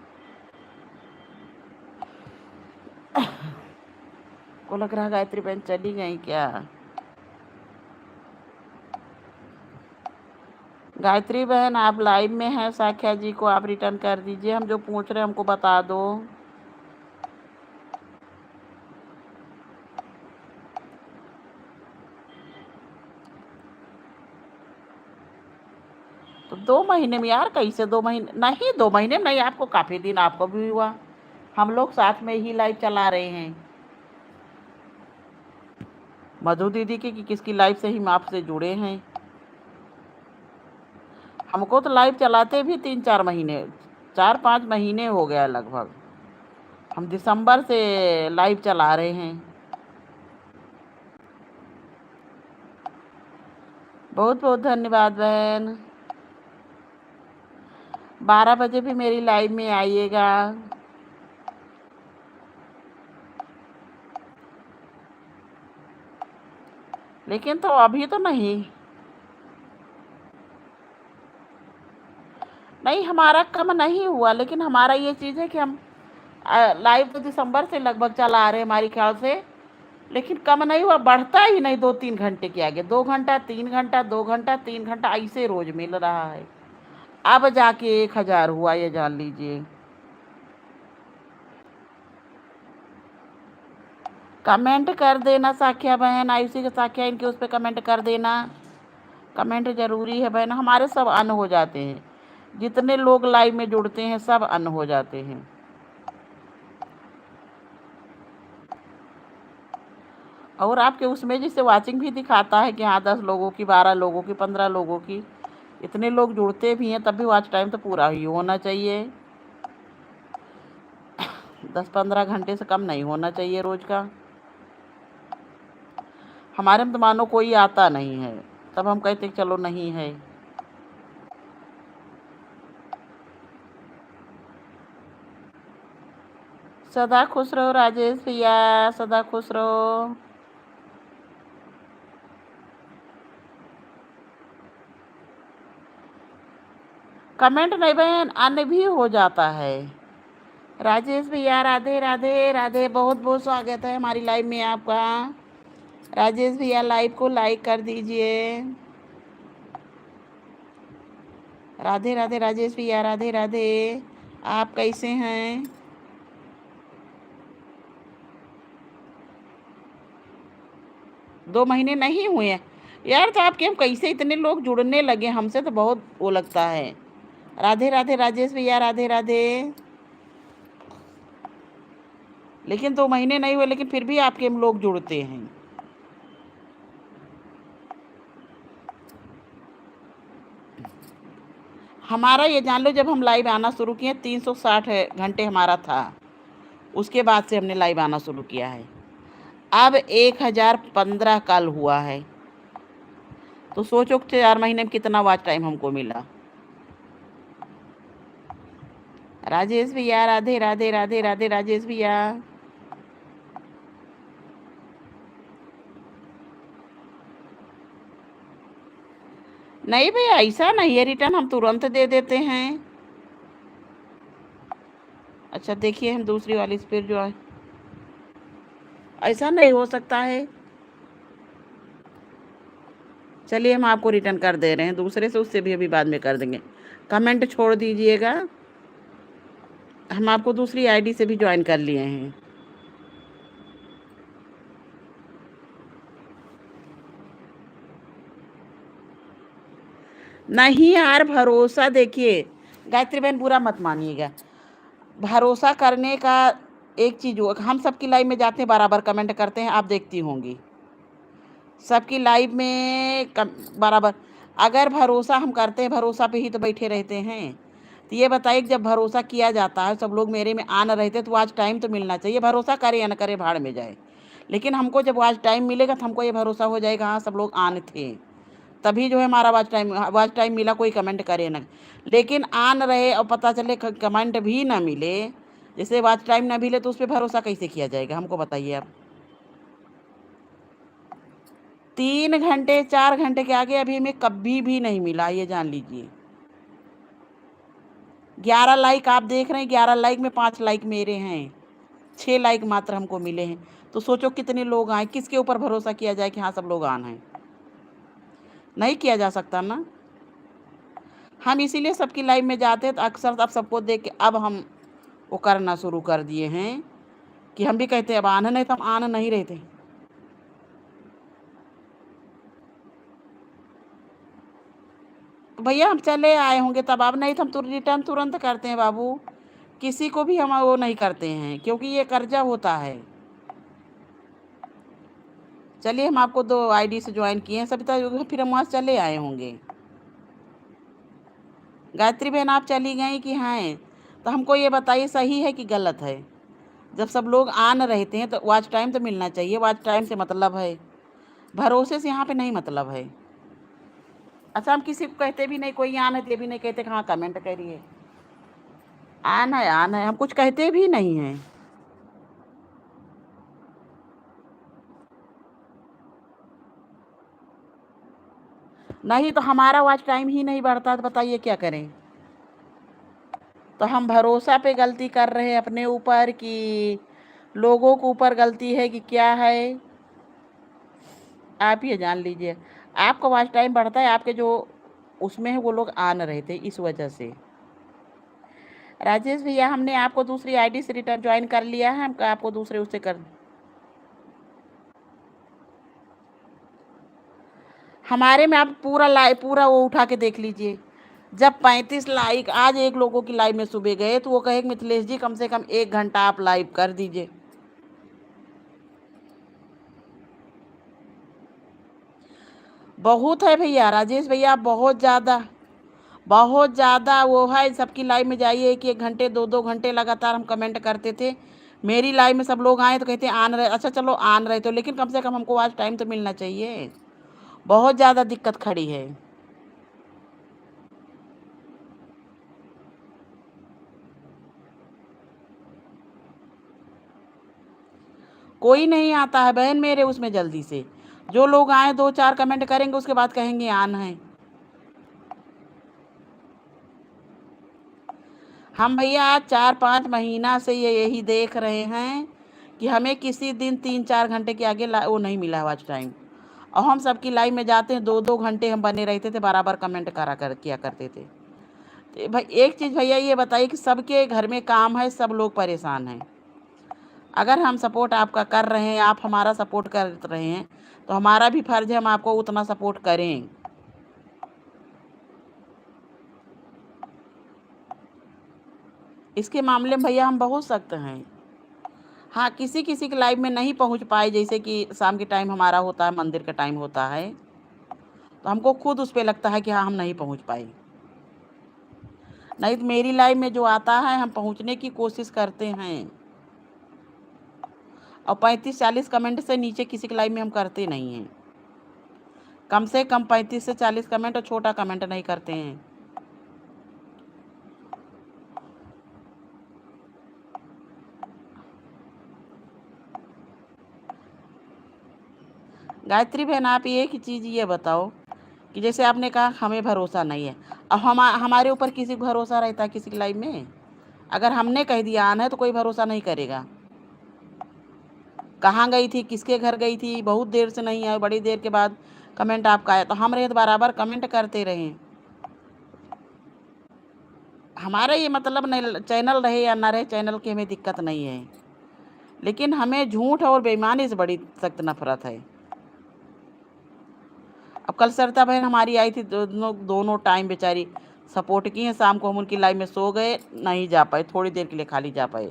को लग रहा है गायत्री बहन चली गई क्या? गायत्री बहन आप लाइव में हैं, साख्या जी को आप रिटर्न कर दीजिए, हम जो पूछ रहे हैं हमको बता दो। तो 2 महीने में यार कैसे 2 महीने नहीं, 2 महीने में नहीं, आपको काफ़ी दिन आपको भी हुआ, हम लोग साथ में ही लाइव चला रहे हैं। मधु दीदी की कि किसकी लाइव से ही हम आपसे जुड़े हैं। हमको तो लाइव चलाते भी 3-4 महीने, 4-5 महीने हो गया लगभग। हम दिसंबर से लाइव चला रहे हैं। बहुत बहुत धन्यवाद बहन। 12 बजे भी मेरी लाइव में आइएगा। लेकिन तो अभी तो नहीं नहीं, हमारा कम नहीं हुआ, लेकिन हमारा ये चीज़ है कि हम लाइव तो दिसंबर से लगभग चला रहे हैं हमारी ख्याल से, लेकिन कम नहीं हुआ, बढ़ता ही नहीं 2-3 घंटे के आगे, 2 घंटा 3 घंटा 2 घंटा 3 घंटा ऐसे रोज मिल रहा है। अब जाके 1000 हुआ, ये जान लीजिए। कमेंट कर देना साख्या बहन, आयुषी के साख्या इनके उस पर कमेंट कर देना, कमेंट जरूरी है बहन। हमारे सब अन हो जाते हैं, जितने लोग लाइव में जुड़ते हैं सब अन हो जाते हैं। और आपके उसमें जैसे वाचिंग भी दिखाता है कि हाँ 10 लोगों की, 12 लोगों की, 15 लोगों की, इतने लोग जुड़ते भी हैं, तब भी वॉच टाइम तो पूरा ही होना चाहिए। 10-15 घंटे से कम नहीं होना चाहिए रोज का। हमारे में तो मानो कोई आता नहीं है, तब हम कहते चलो नहीं है। सदा खुश रहो राजेश भैया, सदा खुश रहो। कमेंट नहीं बहन, अन्य भी हो जाता है। राजेश भैया राधे राधे राधे, बहुत बहुत स्वागत है हमारी लाइव में आपका। राजेश भैया लाइव को लाइक कर दीजिए। राधे राधे राजेश भैया, राधे राधे। आप कैसे हैं? दो महीने नहीं हुए हैं यार, तो आपके हम कैसे इतने लोग जुड़ने लगे, हमसे तो बहुत वो लगता है। राधे राधे राजेश भैया, राधे राधे। लेकिन 2 महीने नहीं हुए, लेकिन फिर भी आपके हम लोग जुड़ते हैं। हमारा ये जान लो, जब हम लाइव आना शुरू किए 360 घंटे हमारा था, उसके बाद से हमने लाइव आना शुरू किया है। अब 1015 कल हुआ है, तो सोचो 4 महीने में कितना वॉच टाइम हमको मिला। राजेश भैया राधे राधे राधे राधे, राजेश भैया। नहीं भैया, ऐसा नहीं है, रिटर्न हम तुरंत दे देते हैं। अच्छा देखिए, हम दूसरी वाली इस पर जो है, ऐसा नहीं हो सकता है। चलिए हम आपको रिटर्न कर दे रहे हैं दूसरे से, उससे भी अभी बाद में कर देंगे। कमेंट छोड़ दीजिएगा, हम आपको दूसरी आईडी से भी ज्वाइन कर लिए हैं। नहीं यार, भरोसा देखिए गायत्री बहन, बुरा मत मानिएगा, भरोसा करने का एक चीज़ हो, हम सबकी लाइव में जाते हैं, बराबर कमेंट करते हैं, आप देखती होंगी सबकी लाइव में बराबर। अगर भरोसा हम करते हैं, भरोसा पे ही तो बैठे रहते हैं। तो ये बताइए कि जब भरोसा किया जाता है, सब लोग मेरे में आ न रहते, तो आज टाइम तो मिलना चाहिए, भरोसा करे या न करे भाड़ में जाए। लेकिन हमको जब आज टाइम मिलेगा तो हमको ये भरोसा हो जाएगा हाँ सब लोग आन थे, तभी जो है हमारा वाच टाइम मिला, कोई कमेंट करे ना। लेकिन आन रहे और पता चले कमेंट भी ना मिले, जैसे वाच टाइम ना मिले, तो उस पर भरोसा कैसे किया जाएगा, हमको बताइए आप। 3 घंटे 4 घंटे के आगे अभी हमें कभी भी नहीं मिला, ये जान लीजिए। 11 लाइक आप देख रहे हैं, 11 लाइक में 5 लाइक मेरे हैं, 6 लाइक मात्र हमको मिले हैं। तो सोचो कितने लोग आए, किसके ऊपर भरोसा किया जाए कि हाँ सब लोग आना है, नहीं किया जा सकता ना। हम इसीलिए सबकी लाइव में जाते हैं, तो अक्सर अब सबको देख के अब हम वो करना शुरू कर दिए हैं कि हम भी कहते हैं अब आना, नहीं तो हम आना नहीं रहते। तो भैया हम चले आए होंगे तब, अब नहीं तो हम रिटर्न तुरंत करते हैं बाबू। किसी को भी हम वो नहीं करते हैं, क्योंकि ये कर्जा होता है। चलिए, हम आपको 2 आईडी से ज्वाइन किए हैं सभी, तो फिर हम वहाँ से चले आए होंगे। गायत्री बहन आप चली गई कि हैं? तो हमको ये बताइए सही है कि गलत है? जब सब लोग आन रहते हैं तो वॉच टाइम तो मिलना चाहिए। वॉच टाइम से मतलब है, भरोसे से यहाँ पे नहीं मतलब है। अच्छा, हम किसी को कहते भी नहीं, कोई आन है तो भी नहीं कहते हाँ कमेंट करिए, आन है, हम कुछ कहते भी नहीं हैं। नहीं तो हमारा वॉच टाइम ही नहीं बढ़ता, तो बताइए क्या करें? तो हम भरोसा पे गलती कर रहे हैं अपने ऊपर कि लोगों के ऊपर गलती है कि क्या है? आप ये जान लीजिए, आपका वॉच टाइम बढ़ता है, आपके जो उसमें है वो लोग आ न रहे थे इस वजह से। राजेश भैया, हमने आपको दूसरी आईडी से रिटर्न ज्वाइन कर लिया है, हम आपको दूसरे उससे कर, हमारे में आप पूरा लाइव पूरा वो उठा के देख लीजिए। जब 35 लाइक आज एक लोगों की लाइव में सुबह गए तो वो कहे कि मिथिलेश जी कम से कम 1 घंटा आप लाइव कर दीजिए। बहुत है भैया, राजेश भैया बहुत ज़्यादा वो है। सबकी लाइव में जाइए कि 1 घंटे 2-2 घंटे लगातार हम कमेंट करते थे। मेरी लाइव में सब लोग आए तो कहते हैं आन रहे, अच्छा चलो आन रहे तो, लेकिन कम से कम हमको आज टाइम तो मिलना चाहिए। बहुत ज़्यादा दिक्कत खड़ी है। कोई नहीं आता है बहन मेरे उसमें जल्दी से। जो लोग आए 2-4 कमेंट करेंगे, उसके बाद कहेंगे आन है। हम भैया आज 4-5 महीना से ये यही देख रहे हैं कि हमें किसी दिन 3-4 घंटे के आगे वो नहीं मिला वॉच टाइम, और हम सबकी लाइव में जाते हैं 2-2 घंटे हम बने रहते थे, बराबर कमेंट किया करते थे। तो भाई एक चीज़ भैया ये बताइए कि सबके घर में काम है, सब लोग परेशान हैं। अगर हम सपोर्ट आपका कर रहे हैं, आप हमारा सपोर्ट कर रहे हैं, तो हमारा भी फर्ज है हम आपको उतना सपोर्ट करें। इसके मामले में भैया हम बहुत सख्त हैं। हाँ, किसी किसी के लाइव में नहीं पहुंच पाए, जैसे कि शाम के टाइम हमारा होता है, मंदिर का टाइम होता है, तो हमको खुद उस पे लगता है कि हाँ हम नहीं पहुंच पाए। नहीं तो मेरी लाइव में जो आता है हम पहुंचने की कोशिश करते हैं, और 35-40 कमेंट से नीचे किसी की लाइव में हम करते नहीं हैं। कम से कम 35 से 40 कमेंट, और छोटा कमेंट नहीं करते हैं। गायत्री बहन, आप एक ही चीज़ ये बताओ कि जैसे आपने कहा हमें भरोसा नहीं है, अब हमारे ऊपर किसी को भरोसा रहता है किसी की लाइफ में? अगर हमने कह दिया आना है तो कोई भरोसा नहीं करेगा। कहाँ गई थी, किसके घर गई थी, बहुत देर से नहीं आए, बड़ी देर के बाद कमेंट आपका आया, तो हम रहे तो बराबर कमेंट करते रहें। हमारा ये मतलब नहीं, चैनल रहे या ना रहे, चैनल की हमें दिक्कत नहीं है, लेकिन हमें झूठ और बेईमानी से बड़ी सख्त नफरत है। अब कल सरिता बहन हमारी आई थी, दोनों टाइम बेचारी सपोर्ट की हैं। शाम को हम उनकी लाइव में सो गए, नहीं जा पाए, थोड़ी देर के लिए खाली जा पाए।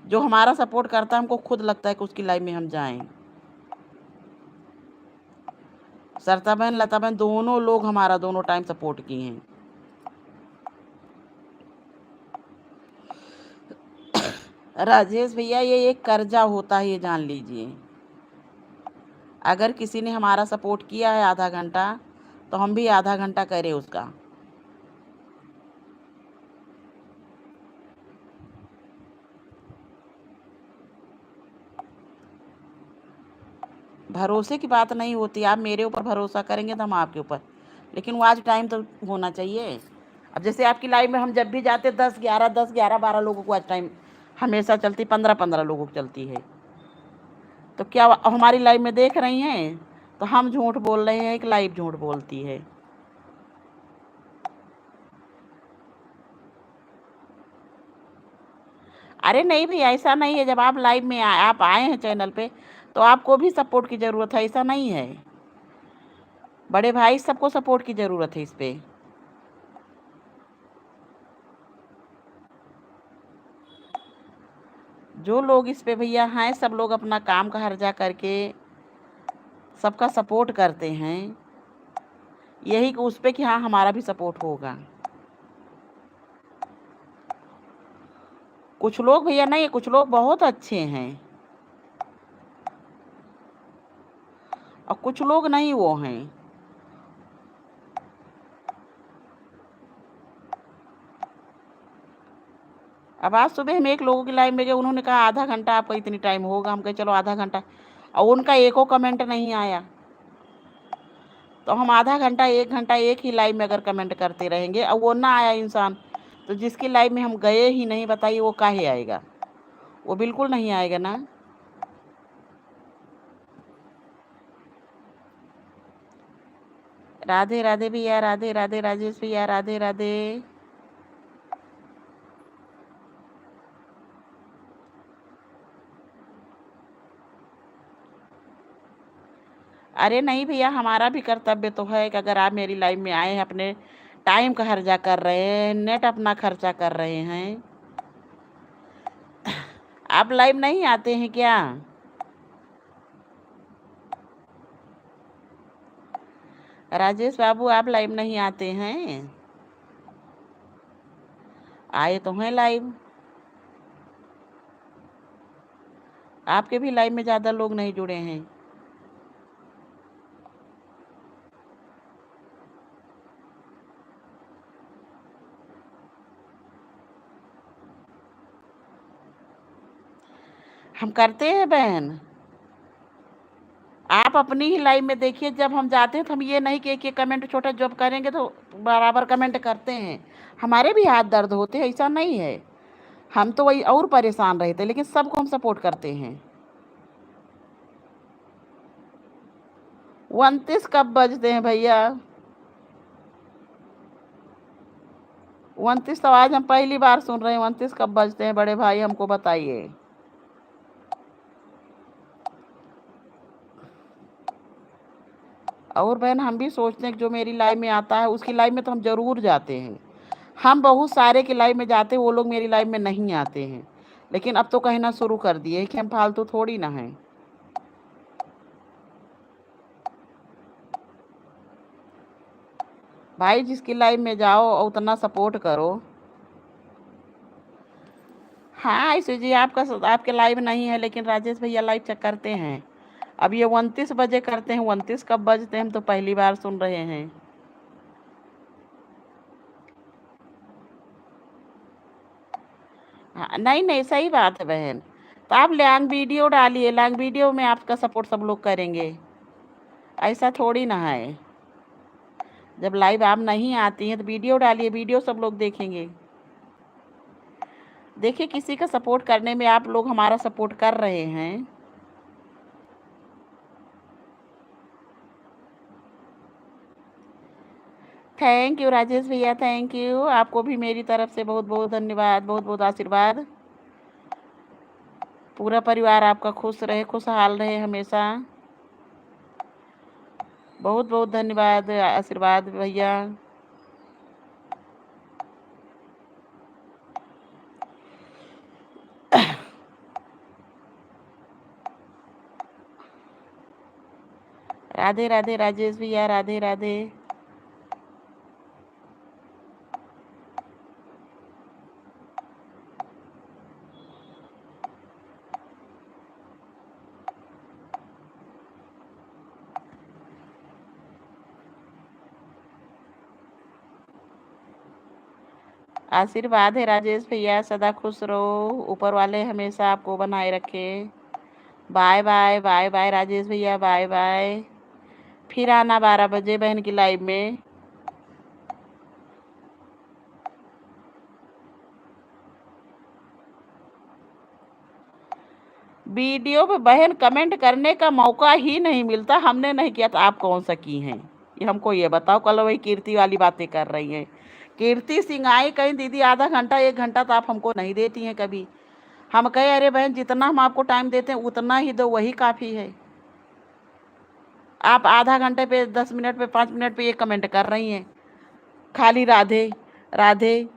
जो हमारा सपोर्ट करता है हमको खुद लगता है कि उसकी लाइव में हम जाएं। सरिता बहन, लता बहन, दोनों लोग हमारा दोनों टाइम सपोर्ट किए हैं। राजेश भैया, ये एक कर्जा होता है, ये जान लीजिए। अगर किसी ने हमारा सपोर्ट किया है आधा घंटा, तो हम भी आधा घंटा करें उसका। भरोसे की बात नहीं होती, आप मेरे ऊपर भरोसा करेंगे तो हम आपके ऊपर, लेकिन वो आज टाइम तो होना चाहिए। अब जैसे आपकी लाइव में हम जब भी जाते 10-11 लोगों को आज टाइम हमेशा चलती, 15-15 लोगों को चलती है। तो क्या हमारी लाइव में देख रही हैं? तो हम झूठ बोल रहे हैं कि लाइव झूठ बोलती है? अरे नहीं भैया, ऐसा नहीं है। जब आप लाइव में आप आए हैं चैनल पे, तो आपको भी सपोर्ट की ज़रूरत है, ऐसा नहीं है। बड़े भाई सबको सपोर्ट की ज़रूरत है इस पे। जो लोग इस पे भैया हैं, सब लोग अपना काम का हर्जा करके सबका सपोर्ट करते हैं, यही उस पे कि हाँ हमारा भी सपोर्ट होगा। कुछ लोग भैया नहीं, कुछ लोग बहुत अच्छे हैं और कुछ लोग नहीं वो हैं। अब आज सुबह हम एक लोगों की लाइव में गए, उन्होंने कहा आधा घंटा आपका इतनी टाइम होगा। हम कहे चलो आधा घंटा, और उनका एको कमेंट नहीं आया। तो हम आधा घंटा 1 घंटा एक ही लाइव में अगर कमेंट करते रहेंगे और वो ना आया इंसान, तो जिसकी लाइव में हम गए ही नहीं, बताइए वो काहे आएगा? वो बिल्कुल नहीं आएगा ना। राधे राधे भैया, राधे राधे राजेश भैया, राधे राधे। अरे नहीं भैया, हमारा भी कर्तव्य तो है कि अगर आप मेरी लाइव में आए हैं, अपने टाइम का खर्चा कर रहे हैं, नेट अपना खर्चा कर रहे हैं। आप लाइव नहीं आते हैं क्या? राजेश बाबू, आप लाइव नहीं आते हैं? आए तो हैं लाइव, आपके भी लाइव में ज़्यादा लोग नहीं जुड़े हैं। हम करते हैं बहन। आप अपनी ही लाइव में देखिए, जब हम जाते हैं तो हम ये नहीं कि एक कमेंट छोटा जब करेंगे तो बराबर कमेंट करते हैं। हमारे भी हाथ दर्द होते हैं, ऐसा नहीं है। हम तो वही और परेशान रहते, लेकिन सबको हम सपोर्ट करते हैं। 29 कब बजते हैं भैया? 29 तो आज हम पहली बार सुन रहे हैं। 29 कब बजते हैं बड़े भाई, हमको बताइए। और बहन, हम भी सोचते हैं कि जो मेरी लाइव में आता है उसकी लाइव में तो हम ज़रूर जाते हैं। हम बहुत सारे की लाइव में जाते हैं, वो लोग मेरी लाइव में नहीं आते हैं। लेकिन अब तो कहना शुरू कर दिए कि हम फालतू थोड़ी ना हैं। भाई जिसकी लाइव में जाओ और उतना सपोर्ट करो। हाँ ऐसे जी, आपके लाइव नहीं है, लेकिन राजेश भैया लाइव चेक करते हैं। अब ये 29 बजे करते हैं, 29 कब बजते हैं हम तो पहली बार सुन रहे हैं। हाँ नहीं नहीं, सही बात है बहन। तो आप लॉन्ग वीडियो डालिए, लॉन्ग वीडियो में आपका सपोर्ट सब लोग करेंगे। ऐसा थोड़ी ना है। जब लाइव आप नहीं आती हैं तो वीडियो डालिए, वीडियो सब लोग देखेंगे। देखिए, किसी का सपोर्ट करने में आप लोग हमारा सपोर्ट कर रहे हैं। थैंक यू राजेश भैया, थैंक यू। आपको भी मेरी तरफ से बहुत बहुत धन्यवाद, बहुत बहुत आशीर्वाद। पूरा परिवार आपका खुश रहे, खुशहाल रहे हमेशा। बहुत बहुत धन्यवाद, आशीर्वाद भैया। राधे राधे राजेश भैया, राधे राधे। आशीर्वाद है राजेश भैया, सदा खुश रहो, ऊपर वाले हमेशा आपको बनाए रखे। Bye bye, bye bye Rajesh भैया, बाय बाय। फिर आना 12 बजे बहन की लाइव में। वीडियो पे बहन कमेंट करने का मौका ही नहीं मिलता। हमने नहीं किया तो आप कौन सा की हैं? ये हमको ये बताओ। कल वही कीर्ति वाली बातें कर रही हैं। कीर्ति सिंह आई कहीं, दीदी आधा घंटा 1 घंटा तो आप हमको नहीं देती हैं कभी। हम कहे अरे बहन जितना हम आपको टाइम देते हैं उतना ही दो, वही काफ़ी है। आप आधा घंटे पे 10 मिनट पे 5 मिनट पे ये कमेंट कर रही हैं खाली राधे राधे।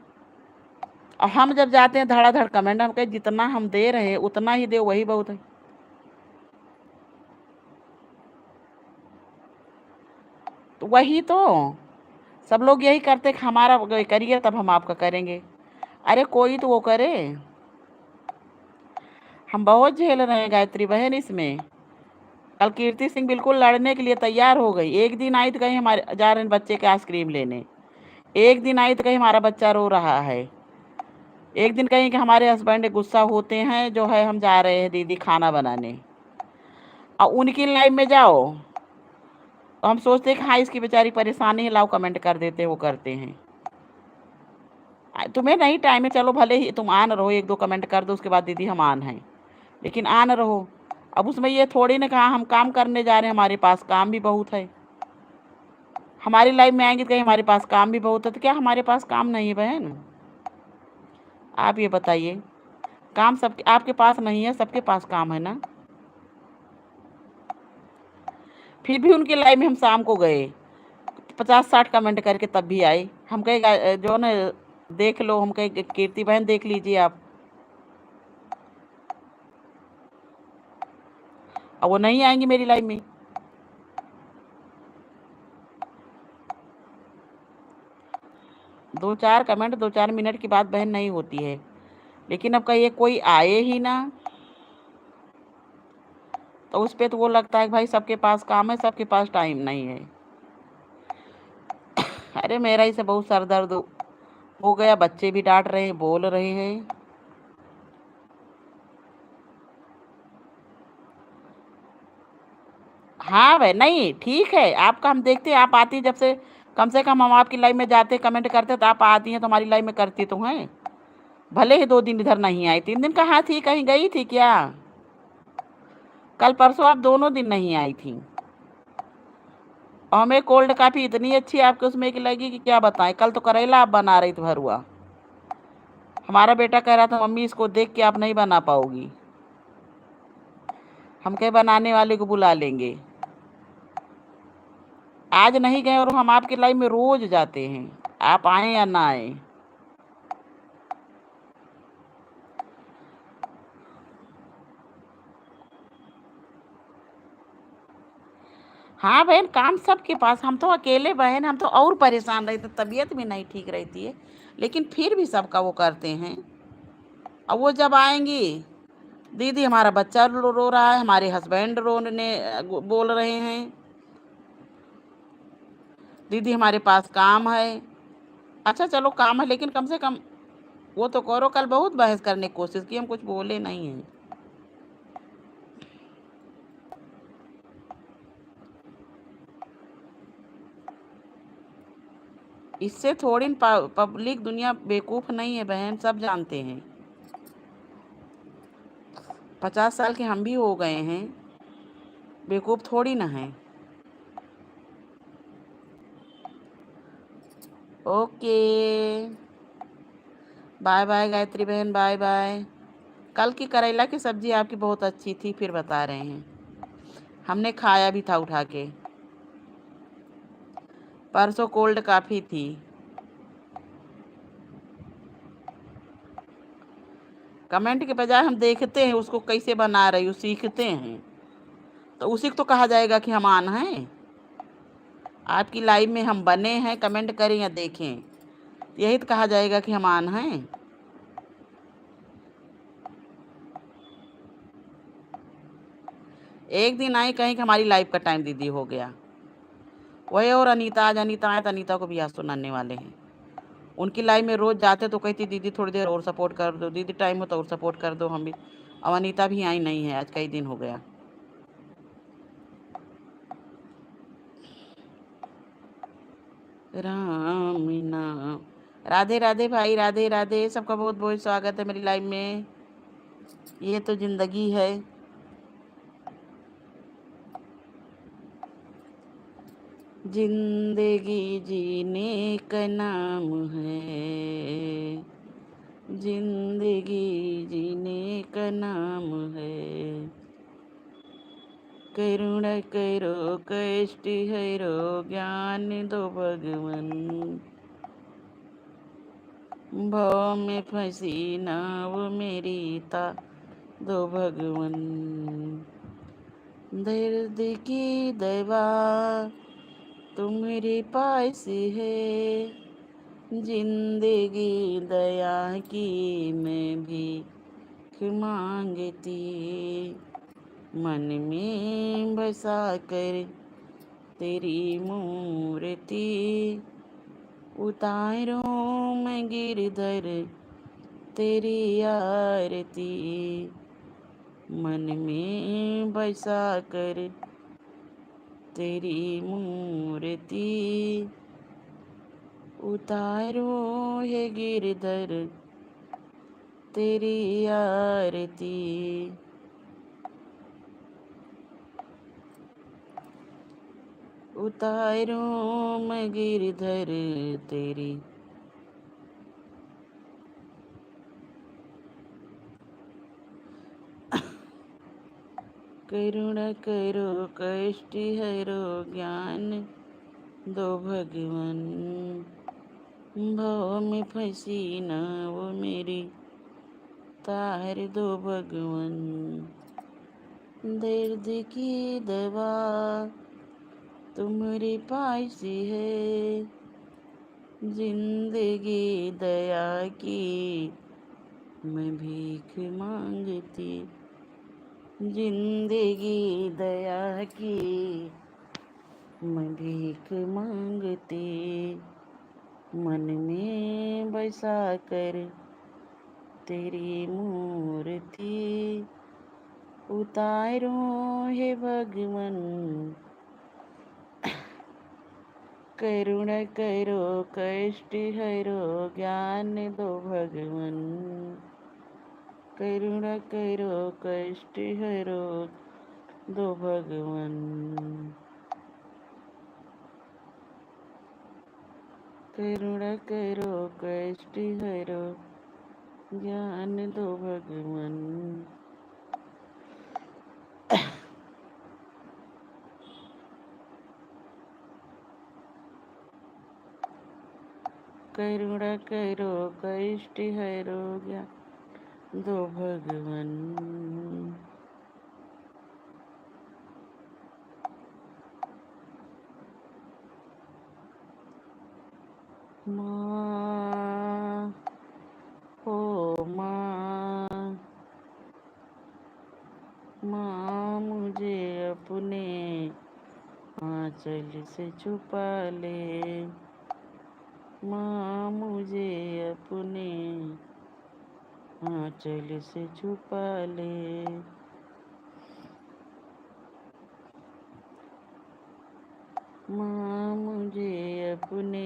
और हम जब जाते हैं धड़ाधड़ कमेंट, हम कहे जितना हम दे रहे हैं उतना ही दे, वही बहुत है। तो वही तो सब लोग यही करते कि हमारा करिए तब हम आपका करेंगे। अरे कोई तो वो करे। हम बहुत झेल रहे हैं गायत्री बहन इसमें। कल कीर्ति सिंह बिल्कुल लड़ने के लिए तैयार हो गई। एक दिन आई तो कहीं हमारे जा रहे हैं बच्चे के आइसक्रीम लेने, एक दिन आई तो कहीं हमारा बच्चा रो रहा है, एक दिन कहीं कि हमारे हस्बैंड गुस्सा होते हैं जो है हम जा रहे हैं दीदी खाना बनाने। और उनकी लाइफ में जाओ तो हम सोचते हैं कि हाँ इसकी बेचारी परेशानी है, लाओ कमेंट कर देते हैं, वो करते हैं। तुम्हें नहीं टाइम है, चलो भले ही तुम आन रहो, एक दो कमेंट कर दो उसके बाद दीदी हम आन हैं, लेकिन आन रहो। अब उसमें ये थोड़ी ना कहा हम काम करने जा रहे हैं, हमारे पास काम भी बहुत है। हमारी लाइफ में आएंगे तो कहीं हमारे पास काम भी बहुत है, तो क्या हमारे पास काम नहीं है बहन? आप ये बताइए, काम सब आपके पास नहीं है, सबके पास काम है ना। फिर भी उनकी लाइफ में हम शाम को गए 50-60 कमेंट करके तब भी आए। हम कहे जो ना देख लो, हम कहे कीर्ति बहन देख लीजिए आप। और वो नहीं आएंगी मेरी लाइफ में। दो चार कमेंट 2-4 मिनट की बात बहन नहीं होती है, लेकिन अब कहिए कोई आए ही ना तो उस पे तो वो लगता है कि भाई सबके पास काम है, सबके पास टाइम नहीं है। अरे मेरा ही से बहुत सर दर्द हो गया, बच्चे भी डांट रहे हैं, बोल रहे हैं। हाँ भाई नहीं ठीक है आपका, हम देखते हैं आप आती जब से कम हम आपकी लाइव में जाते कमेंट करते तो आप आती हैं, तो हमारी लाइव में करती तो हैं। भले ही 2 दिन इधर नहीं आई, 3 दिन कहाँ थी, कहीं गई थी क्या? कल परसों आप दोनों दिन नहीं आई थी। और हमें कोल्ड काफ़ी इतनी अच्छी आपके उसमें की लगी कि क्या बताएं। कल तो करेला आप बना रही थी भरुआ, हमारा बेटा कह रहा था मम्मी इसको देख के आप नहीं बना पाओगी। हम कहे बनाने वाले को बुला लेंगे। आज नहीं गए और हम आपकी लाइव में रोज जाते हैं, आप आए या ना आए। हाँ बहन काम सबके पास, हम तो अकेले बहन, हम तो और परेशान रहते, तबीयत भी नहीं ठीक रहती है, लेकिन फिर भी सबका वो करते हैं। और वो जब आएंगी दीदी हमारा बच्चा रो रहा है, हमारे हस्बैंड रोने बोल रहे हैं, दीदी हमारे पास काम है। अच्छा चलो काम है, लेकिन कम से कम वो तो करो। कल बहुत बहस करने की कोशिश की, हम कुछ बोले नहीं हैं। इससे थोड़ी पब्लिक दुनिया बेवकूफ़ नहीं है बहन, सब जानते हैं। 50 साल के हम भी हो गए हैं, बेवकूफ़ थोड़ी ना है। ओके बाय बाय गायत्री बहन, बाय बाय। कल की करेला की सब्ज़ी आपकी बहुत अच्छी थी, फिर बता रहे हैं, हमने खाया भी था उठा के। परसों कोल्ड काफ़ी थी। कमेंट के बजाय हम देखते हैं उसको कैसे बना रही हूँ, सीखते हैं, तो उसी को तो कहा जाएगा कि हम आन हैं। आपकी लाइव में हम बने हैं, कमेंट करें या देखें, यही तो कहा जाएगा कि हम आन हैं। एक दिन आई कहीं कि हमारी लाइफ का टाइम दीदी हो गया। वही और अनीता, आज अनीता आए तो अनीता को भी आज सुनाने वाले हैं। उनकी लाइफ में रोज़ जाते तो कहती दीदी थोड़ी देर और सपोर्ट कर दो, दीदी टाइम हो तो और सपोर्ट कर दो हम भी। अब अनीता भी आई नहीं है, आज कई दिन हो गया। राम नाम, राधे राधे भाई, राधे राधे, सबका बहुत बहुत स्वागत है मेरी लाइफ में। ये तो ज़िंदगी है। जिंदगी जीने का नाम है, जिंदगी जीने का नाम है। करुणा करो कष्ट हरो ज्ञान दो भगवन। भव में फंसी नाव मेरी ता दो भगवन। दर्द की दवा तुम्हारे पास है। जिंदगी दया की मैं भीख मांगती। मन में बसा कर तेरी मूर्ति। उतारो मैं गिरधर तेरी आरती। मन में बसा कर तेरी मूर्ति। उतारो है गिरधर तेरी आरती। उतारो मैं गिरधर तेरी। करुणा करो कष्ट हरो ज्ञान दो भगवन। भव में फंसी नाव मेरी तार दो भगवन। दर्द की दवा तुम्हारे पास है। जिंदगी दया की मैं भीख मांगती। जिंदगी दया की मैं भीख मांगती। मन में बसा कर तेरी मूर्ति। उतारो हे भगवन। करुणा करो कष्ट हरो ज्ञान दो भगवन। करुणा करो कष्ट हरो दो भगवन। करुणा करो कष्ट हरो ज्ञान दो भगवन। करुणा करो कष्ट हरो ज्ञान दो भगवन। माँ हो माँ। माँ मुझे अपने आंचल से छुपा ले। माँ मुझे अपने आंचल से छुपा ले। माँ मुझे अपने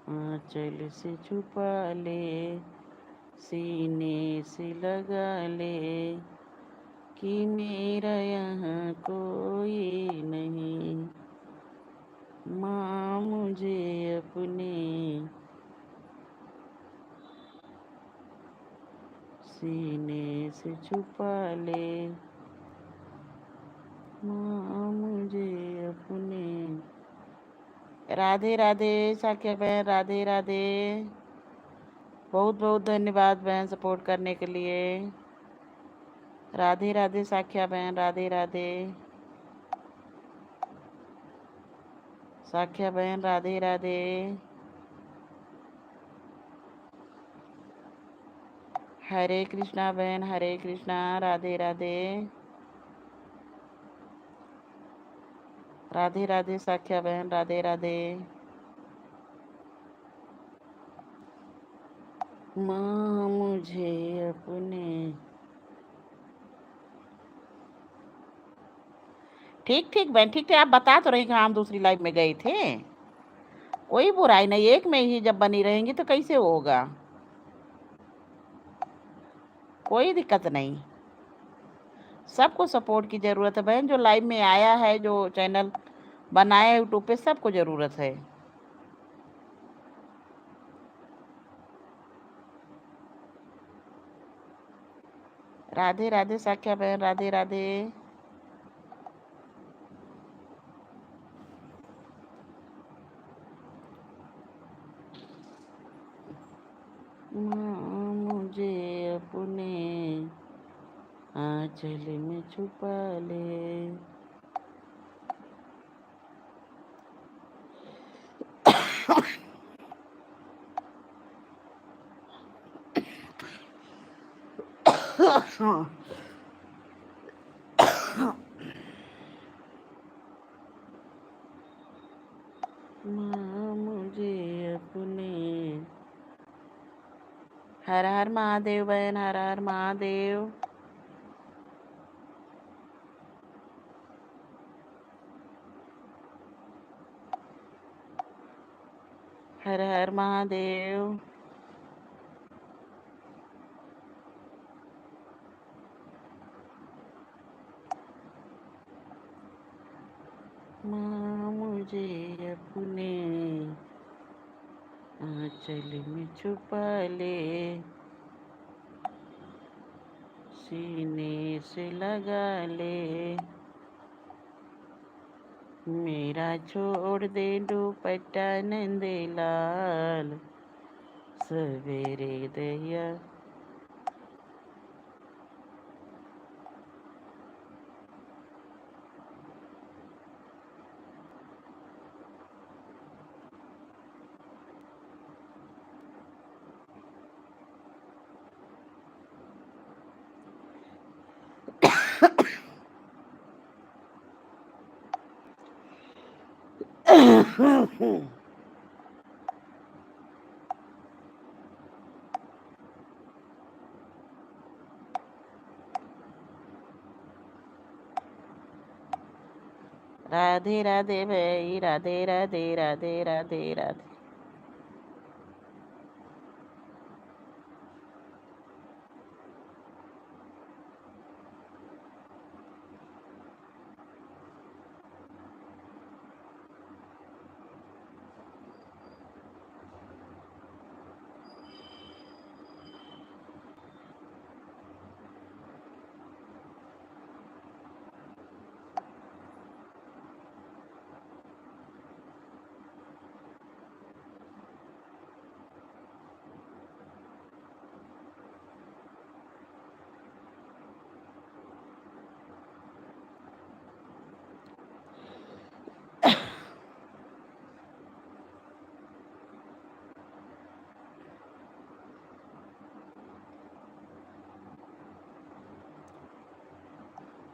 आंचल से छुपा ले। सीने से लगा ले कि मेरा यहाँ कोई नहीं। माँ मुझे अपने सीने से छुपा ले। माँ मुझे अपने। राधे राधे साख्या बहन, राधे राधे। बहुत बहुत धन्यवाद बहन सपोर्ट करने के लिए। राधे राधे साख्या बहन, राधे राधे। साख्या बहन राधे राधे। हरे कृष्णा बहन, हरे कृष्णा, राधे राधे। राधे राधे साख्या बहन, राधे राधे। माँ मुझे अपने। ठीक ठीक बहन, ठीक थे। आप बता तो रही कि हम दूसरी लाइफ में गए थे। कोई बुराई नहीं, एक में ही जब बनी रहेंगी तो कैसे होगा। कोई दिक्कत नहीं। सबको सपोर्ट की ज़रूरत है बहन। जो लाइव में आया है, जो चैनल बनाया यूट्यूब पे, सबको ज़रूरत है। राधे राधे साख्या बहन, राधे राधे। माँ मुझे अपने आंचल में छुपा ले। माँ मुझे अपने। हर हर महादेव बहन, हर हर महादेव। हर हर महादेव। माँ मुझे अपने आंचल में छुपा ले, सीने से लगा ले। मेरा छोड़ दे दुपट्टा नंदे लाल, सवेरे दया। राधे राधे भाई, राधे राधे राधे राधे राधे।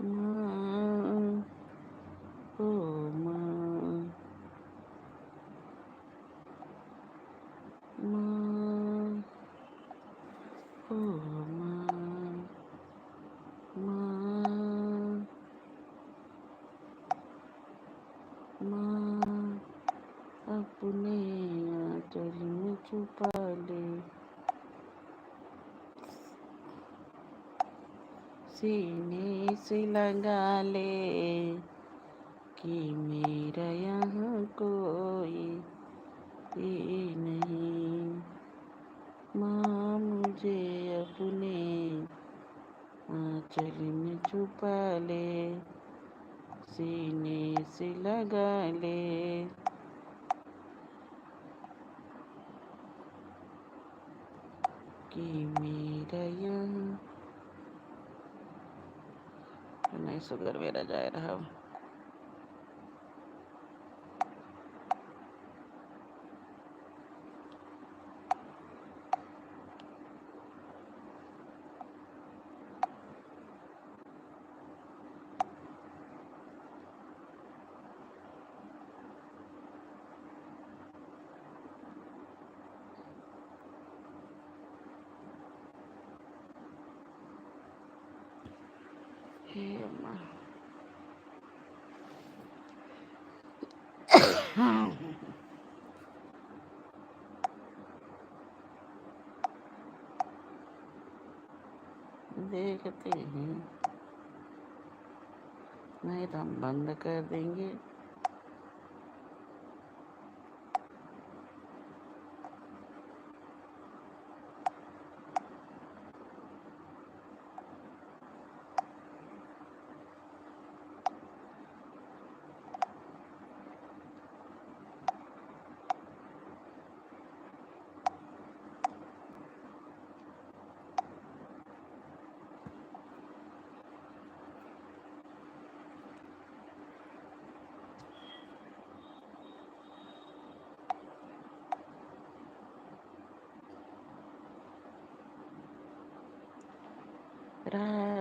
माँ, ओ माँ, माँ, ओ माँ, माँ, माँ, अपने आंचल में छुपा ले, सीने से लगा ले, कि मेरा यहाँ कोई ही नहीं। माँ मुझे अपने आंचल में छुपा ले, सीने से लगा ले। कि मेरा यहाँ नहीं, शुगर मेरा जा रहा। हे अम्मा। देखते हैं, नहीं तो हम बंद कर देंगे।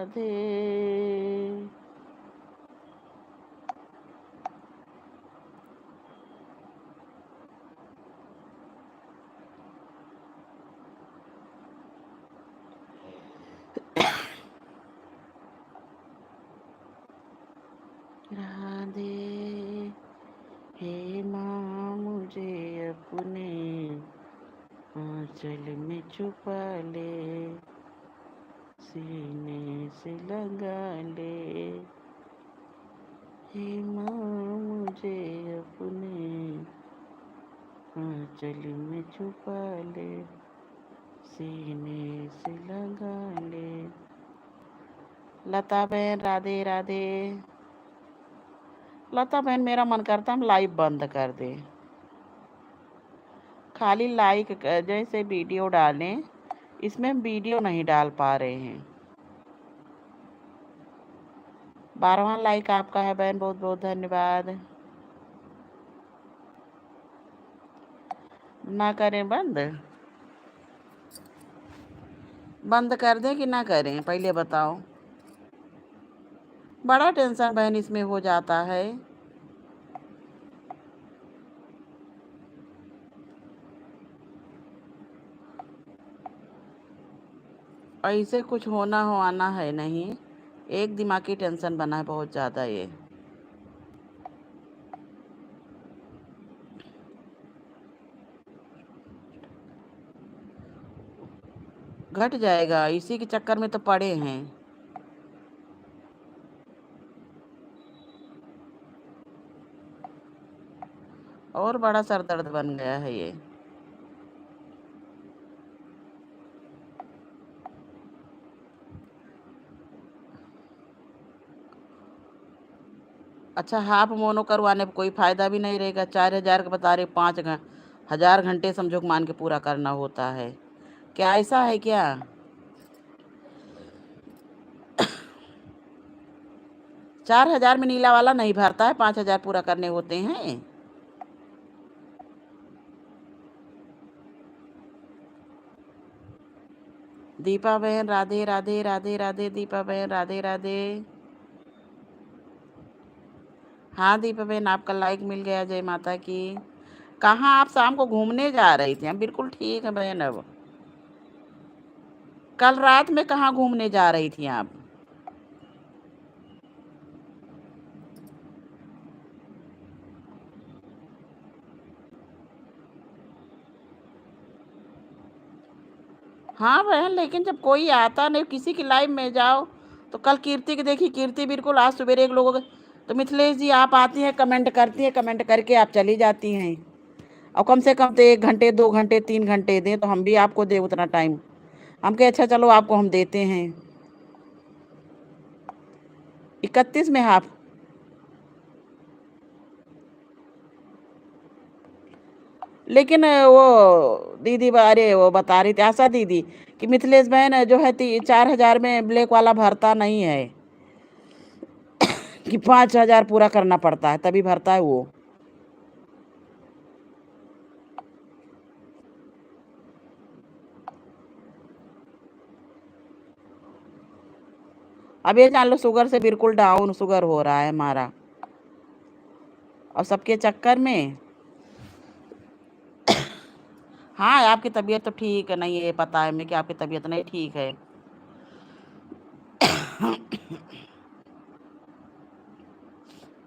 राधे। राधे हे माँ मुझे अपने आंचल में छुपा ले, सीने से लगा ले। हे माँ मुझे अपने आंचल में छुपा ले, सीने से लगा ले। लता बहन राधे राधे। लता बहन मेरा मन करता हम लाइव बंद कर दें, खाली लाइक जैसे वीडियो डालें, इसमें हम वीडियो नहीं डाल पा रहे हैं। 12वां लाइक आपका है बहन, बहुत बहुत धन्यवाद। ना करें बंद, बंद कर दें कि ना करें, पहले बताओ। बड़ा टेंशन बहन इसमें हो जाता है। ऐसे कुछ होना हो आना है नहीं, एक दिमागी टेंशन बना है बहुत ज़्यादा। ये घट जाएगा, इसी के चक्कर में तो पड़े हैं। और बड़ा सर दर्द बन गया है ये। अच्छा, हाफ मोनो करवाने पर कोई फ़ायदा भी नहीं रहेगा। 4000 का बता रहे, 5000 घंटे समझो मान के पूरा करना होता है। क्या ऐसा है क्या? 4000 में नीला वाला नहीं भरता है, 5000 पूरा करने होते हैं। दीपा बहन राधे राधे राधे राधे। दीपा बहन राधे राधे। हाँ दीपा बहन, आपका लाइक मिल गया, जय माता की। कहाँ आप शाम को घूमने जा रही थी? हम बिल्कुल ठीक है बहन। अब कल रात में कहाँ घूमने जा रही थी आप? हाँ बहन, लेकिन जब कोई आता नहीं, किसी की लाइव में जाओ तो कल कीर्ति की देखी, कीर्ति बिल्कुल आज सवेरे एक लोगों के, तो मिथिलेश जी आप आती हैं, कमेंट करती हैं, कमेंट करके आप चली जाती हैं। और कम से कम तो 1 घंटे 2 घंटे 3 घंटे दें तो हम भी आपको दें उतना टाइम। हम कहे अच्छा चलो आपको हम देते हैं। 31 में हाफ। लेकिन वो दीदी अरे वो बता रही थी आशा दीदी कि मिथिलेश बहन जो है 4000 में ब्लैक वाला भरता नहीं है, कि 5000 पूरा करना पड़ता है तभी भरता है वो। अब ये जान लो शुगर से बिल्कुल डाउन शुगर हो रहा है हमारा, और सबके चक्कर में। हाँ आपकी तबीयत तो ठीक नहीं है, पता है मैं कि आपकी तबीयत नहीं ठीक है।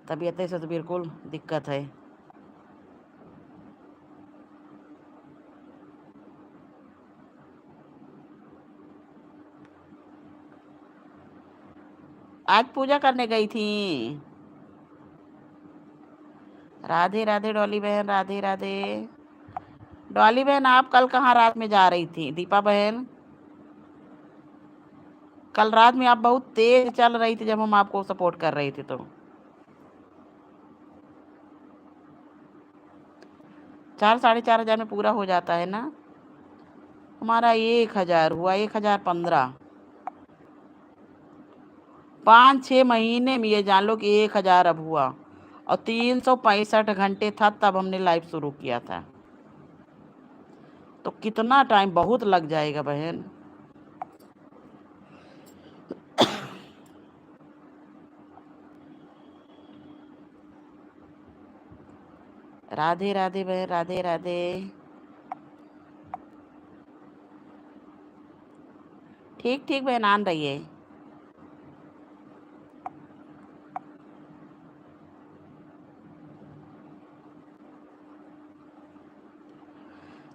तबीयत से तो बिल्कुल दिक्कत है। आज पूजा करने गई थी। राधे राधे डॉली बहन राधे राधे। डॉली बहन आप कल कहाँ रात में जा रही थी? दीपा बहन कल रात में आप बहुत तेज चल रही थी जब हम आपको सपोर्ट कर रही थी। तो 4-4.5 हजार में पूरा हो जाता है ना। हमारा 1000 हुआ, 1015। 5-6 महीने में ये जान लो कि 1000 अब हुआ, और 365 घंटे था तब हमने लाइव शुरू किया था। तो कितना टाइम बहुत लग जाएगा बहन। राधे राधे बहन, राधे राधे। ठीक ठीक बहन, आन रही है।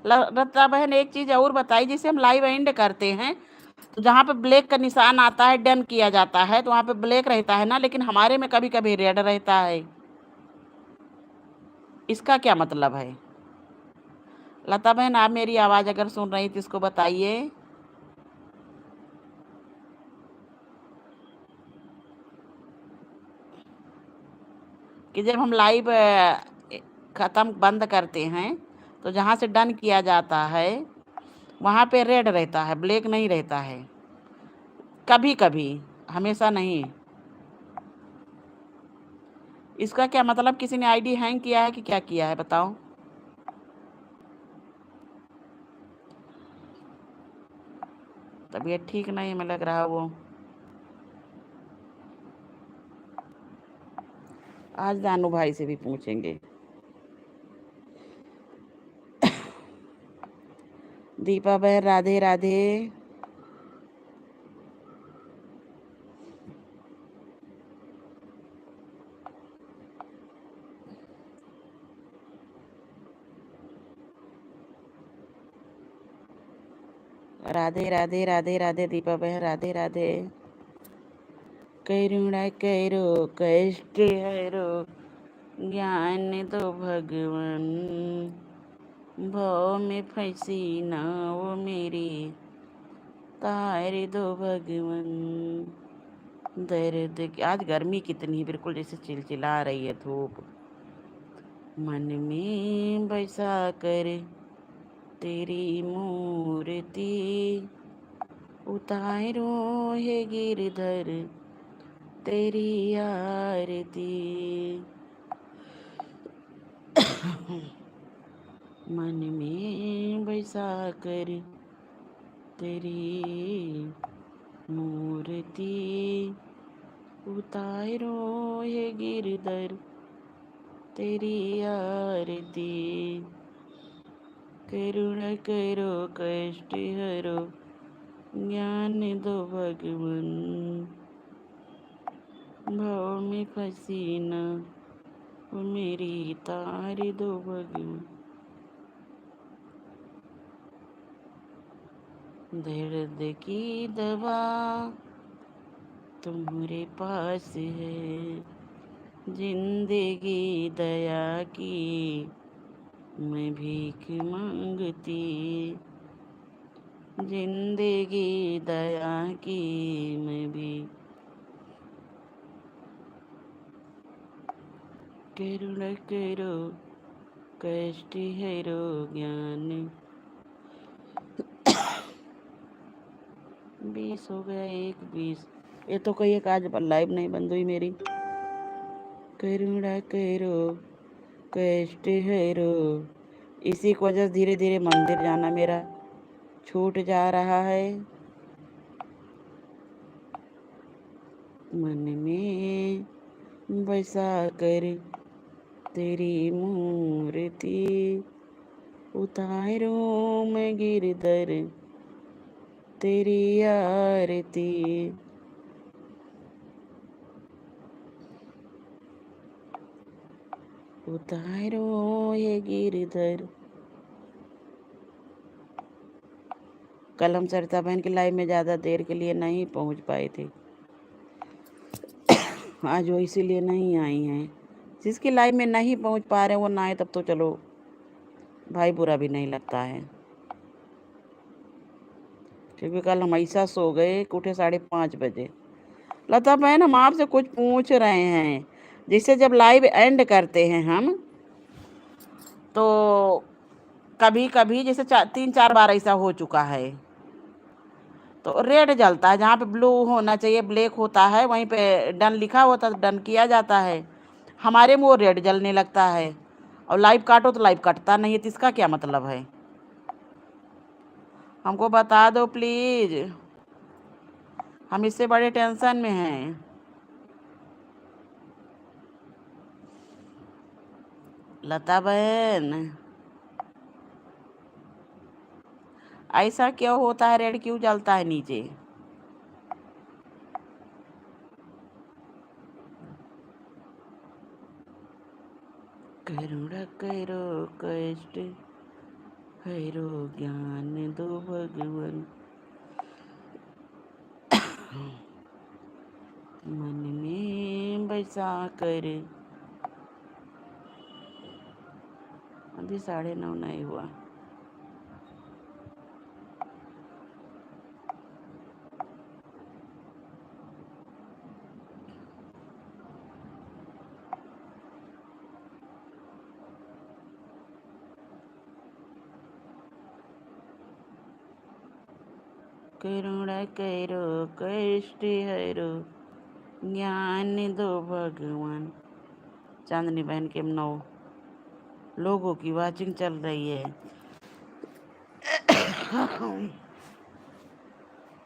लता बहन एक चीज़ और बताई, जिसे हम लाइव एंड करते हैं तो जहाँ पे ब्लैक का निशान आता है, डन किया जाता है, तो वहाँ पे ब्लैक रहता है ना, लेकिन हमारे में कभी कभी रेड रहता है। इसका क्या मतलब है? लता बहन आप मेरी आवाज़ अगर सुन रही तो इसको बताइए। कि जब हम लाइव ख़त्म बंद करते हैं तो जहाँ से डन किया जाता है वहाँ पे रेड रहता है, ब्लैक नहीं रहता है। कभी कभी, हमेशा नहीं। इसका क्या मतलब? किसी ने आईडी हैंग किया है कि क्या किया है, बताओ। तबीयत ठीक नहीं हमें लग रहा वो। आज दानू भाई से भी पूछेंगे। दीपा बहन राधे राधे। राधे राधे राधे राधे दीपा बहन, राधे राधे। करुणा करो कष्ट हरो, ज्ञान दो भगवान, भव में फंसी ना वो मेरी, तार दो भगवान। दर्द आज गर्मी कितनी, बिल्कुल जैसे चिलचिला रही है धूप। मन में बसा कर तेरी मूर्ति, उतारो है गिरधर तेरी आरती। मन में बसा कर तेरी मूर्ति, उतारो है गिरधर तेरी आरती। करुणा करो कष्ट हरो, ज्ञान दो भगवान, भाव में फंसी ना वो मेरी, तार दो भगवान। दर्द की दवा तुम्हारे पास है, जिंदगी दया की मैं भीख मांगती, जिंदगी दया की मैं भी। करुणा करो कष्ट हरो, ज्ञान। 20 हो गया, 1 20। ये तो कोई एक आज लाइव नहीं बंद हुई मेरी। करुणा करो कष्ट हरो, इसी की वजह से धीरे धीरे मंदिर जाना मेरा छूट जा रहा है। मन में बसा कर तेरी मूर्ति, उतारो मैं गिरधर तेरी आरती। उतारो ये गिरधर। कल हम सरिता बहन की लाइव में ज़्यादा देर के लिए नहीं पहुंच पाए थे, आज वो इसीलिए नहीं आई हैं। जिसकी लाइव में नहीं पहुंच पा रहे वो ना आए तब तो चलो भाई, बुरा भी नहीं लगता है। क्योंकि कल हम ऐसा सो गए कि उठे 5:30 बजे। लता बहन हम आपसे कुछ पूछ रहे हैं, जिससे जब लाइव एंड करते हैं हम तो कभी कभी जैसे 3-4 बार ऐसा हो चुका है तो रेड जलता है। जहाँ पे ब्लू होना चाहिए ब्लैक होता है, वहीं पे डन लिखा होता है, डन किया जाता है। हमारे में वो रेड जलने लगता है और लाइव काटो तो लाइव कटता नहीं है। तो इसका क्या मतलब है? हमको बता दो प्लीज़, हम इससे बड़े टेंशन में हैं। लता बहन, ऐसा क्यों होता है? रेड क्यों जलता है नीचे? करुणा करो कष्ट हरो ज्ञान दो भगवन, मन में बसा कर। अभी 9:30 नहीं हुआ। करुणा करो कष्ट हरो ज्ञान दो भगवान। चांदनी बहन के 9 लोगों की वाचिंग चल रही है।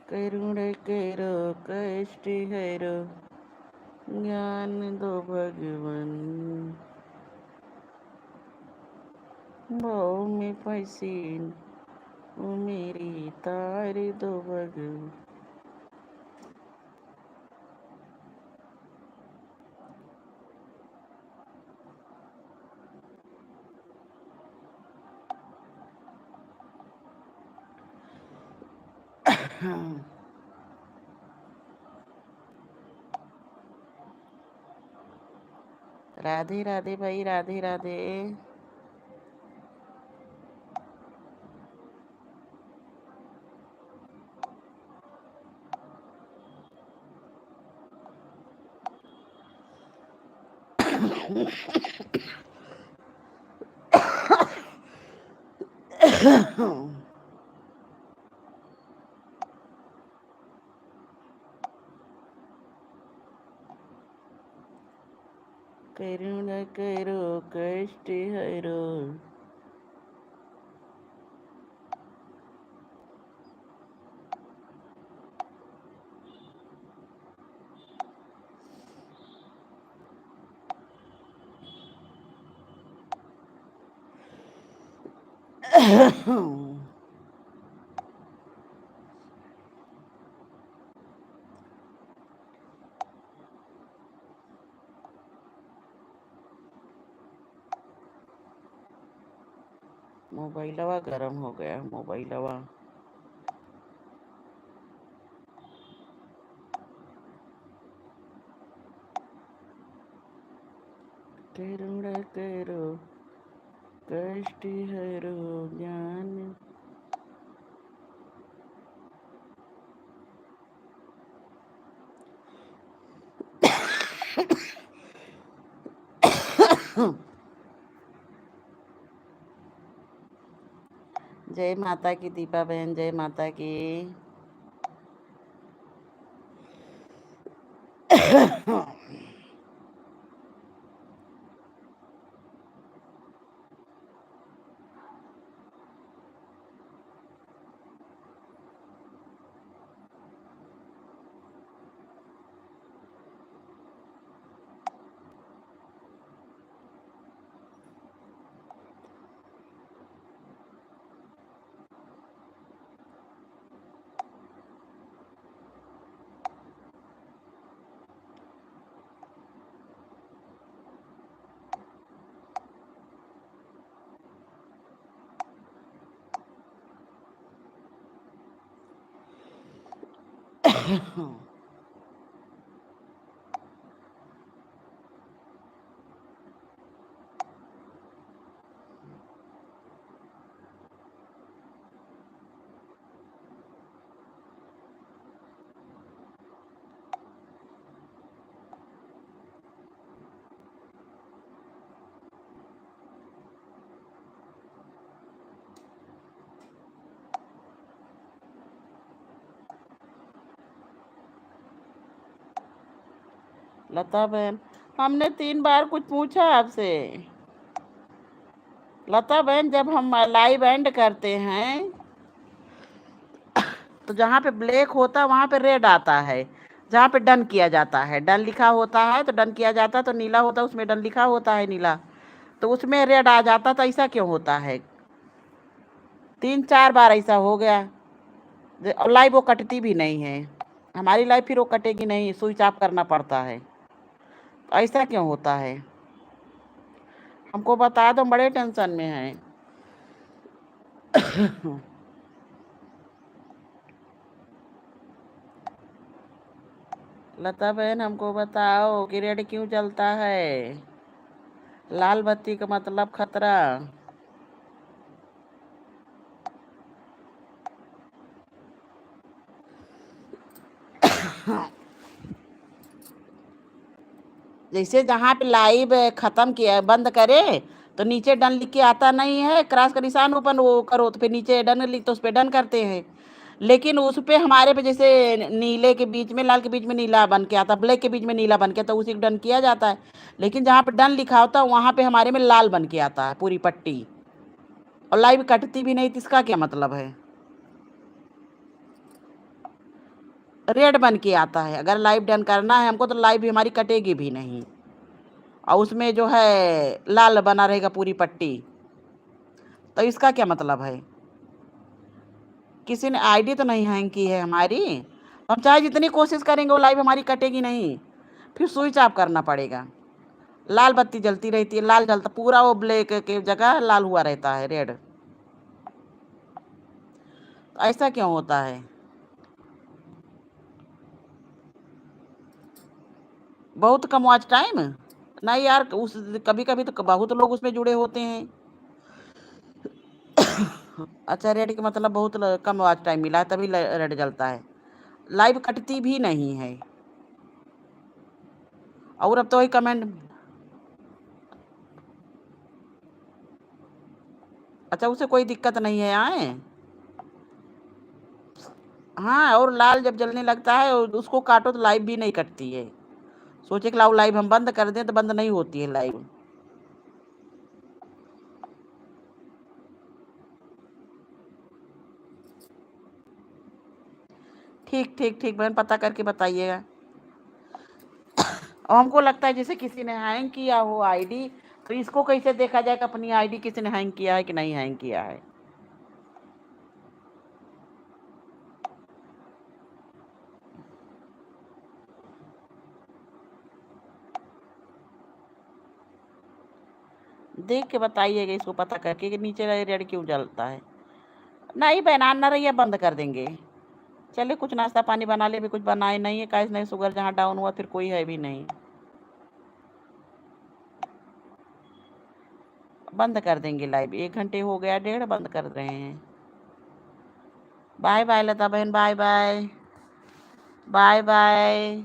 करुणा करो कष्ट हरो ज्ञान दो भगवान, भाव में फंसी ओ मेरी तार दो भगवान। राधे राधे भाई, राधे राधे। करुणा करो कष्ट हरो। मोबाइलवा गरम हो गया, मोबाइलवा। करुणा करो कष्ट हरो ज्ञान। जय माता की दीपा बहन, जय माता की। लता बहन, हमने 3 बार कुछ पूछा आपसे। लता बहन, जब हम लाइव एंड करते हैं तो जहाँ पे ब्लैक होता है वहाँ पे रेड आता है। जहाँ पे डन किया जाता है, डन लिखा होता है तो डन किया जाता है, तो नीला होता है उसमें डन लिखा होता है नीला। तो उसमें रेड आ जाता, तो ऐसा क्यों होता है? 3-4 बार ऐसा हो गया। और लाइव वो कटती भी नहीं है हमारी लाइव, फिर वो कटेगी नहीं, स्विच ऑफ करना पड़ता है। तो ऐसा क्यों होता है? हमको बता दो, बड़े टेंशन में हैं। लता बहन हमको बताओ कि रेड क्यों जलता है? लाल बत्ती का मतलब खतरा। जैसे जहाँ पे लाइव खत्म किया, बंद करे, तो नीचे डन लिख के आता नहीं है, क्रॉस का निशान ओपन वो करो तो फिर नीचे डन लिख, तो उस पर डन करते हैं। लेकिन उस पे हमारे पे जैसे नीले के बीच में, लाल के बीच में नीला बन के आता, ब्लैक के बीच में नीला बन के आता, उसी को डन किया जाता है। लेकिन जहाँ पे डन लिखा होता है वहाँ पे हमारे में लाल बन के आता है पूरी पट्टी, और लाइव कटती भी नहीं, तो इसका क्या मतलब है? रेड बन के आता है। अगर लाइव डन करना है हमको, तो लाइव भी हमारी कटेगी भी नहीं, और उसमें जो है लाल बना रहेगा पूरी पट्टी। तो इसका क्या मतलब है? किसी ने आईडी तो नहीं हैंग की है हमारी? हम चाहे जितनी कोशिश करेंगे वो लाइव हमारी कटेगी नहीं, फिर स्विच ऑफ करना पड़ेगा। लाल बत्ती जलती रहती है, लाल जलता पूरा, वो ब्लैक के जगह लाल हुआ रहता है, रेड। तो ऐसा क्यों होता है? बहुत कम वॉच टाइम? नहीं यार, उस कभी कभी तो बहुत लोग उसमें जुड़े होते हैं। अच्छा, रेड का मतलब बहुत कम वॉच टाइम मिला है, तभी रेड जलता है। लाइव कटती भी नहीं है। और अब तो वही कमेंट। अच्छा, उसे कोई दिक्कत नहीं है आए? हाँ, और लाल जब जलने लगता है और उसको काटो तो लाइव भी नहीं कटती है। सोचे कि लाओ लाइव हम बंद कर दें, तो बंद नहीं होती है लाइव। ठीक ठीक ठीक बहन, पता करके बताइएगा। और हमको लगता है जैसे किसी ने हैंग किया हो आईडी, तो इसको कैसे देखा जाए कि अपनी आईडी किसी ने हैंग किया है कि नहीं हैंग किया है? देख के बताइएगा इसको, पता करके कि नीचे रेड क्यों जलता है। नहीं बहन, ना रहिए, बंद कर देंगे। चलिए कुछ नाश्ता पानी बना ले, भी कुछ बनाए नहीं है, कैसे नहीं, शुगर जहाँ डाउन हुआ फिर कोई है भी नहीं। बंद कर देंगे लाइव, 1 घंटे हो गया, 1.5 बंद कर रहे हैं। बाय बाय लता बहन, बाय बाय। Bye bye.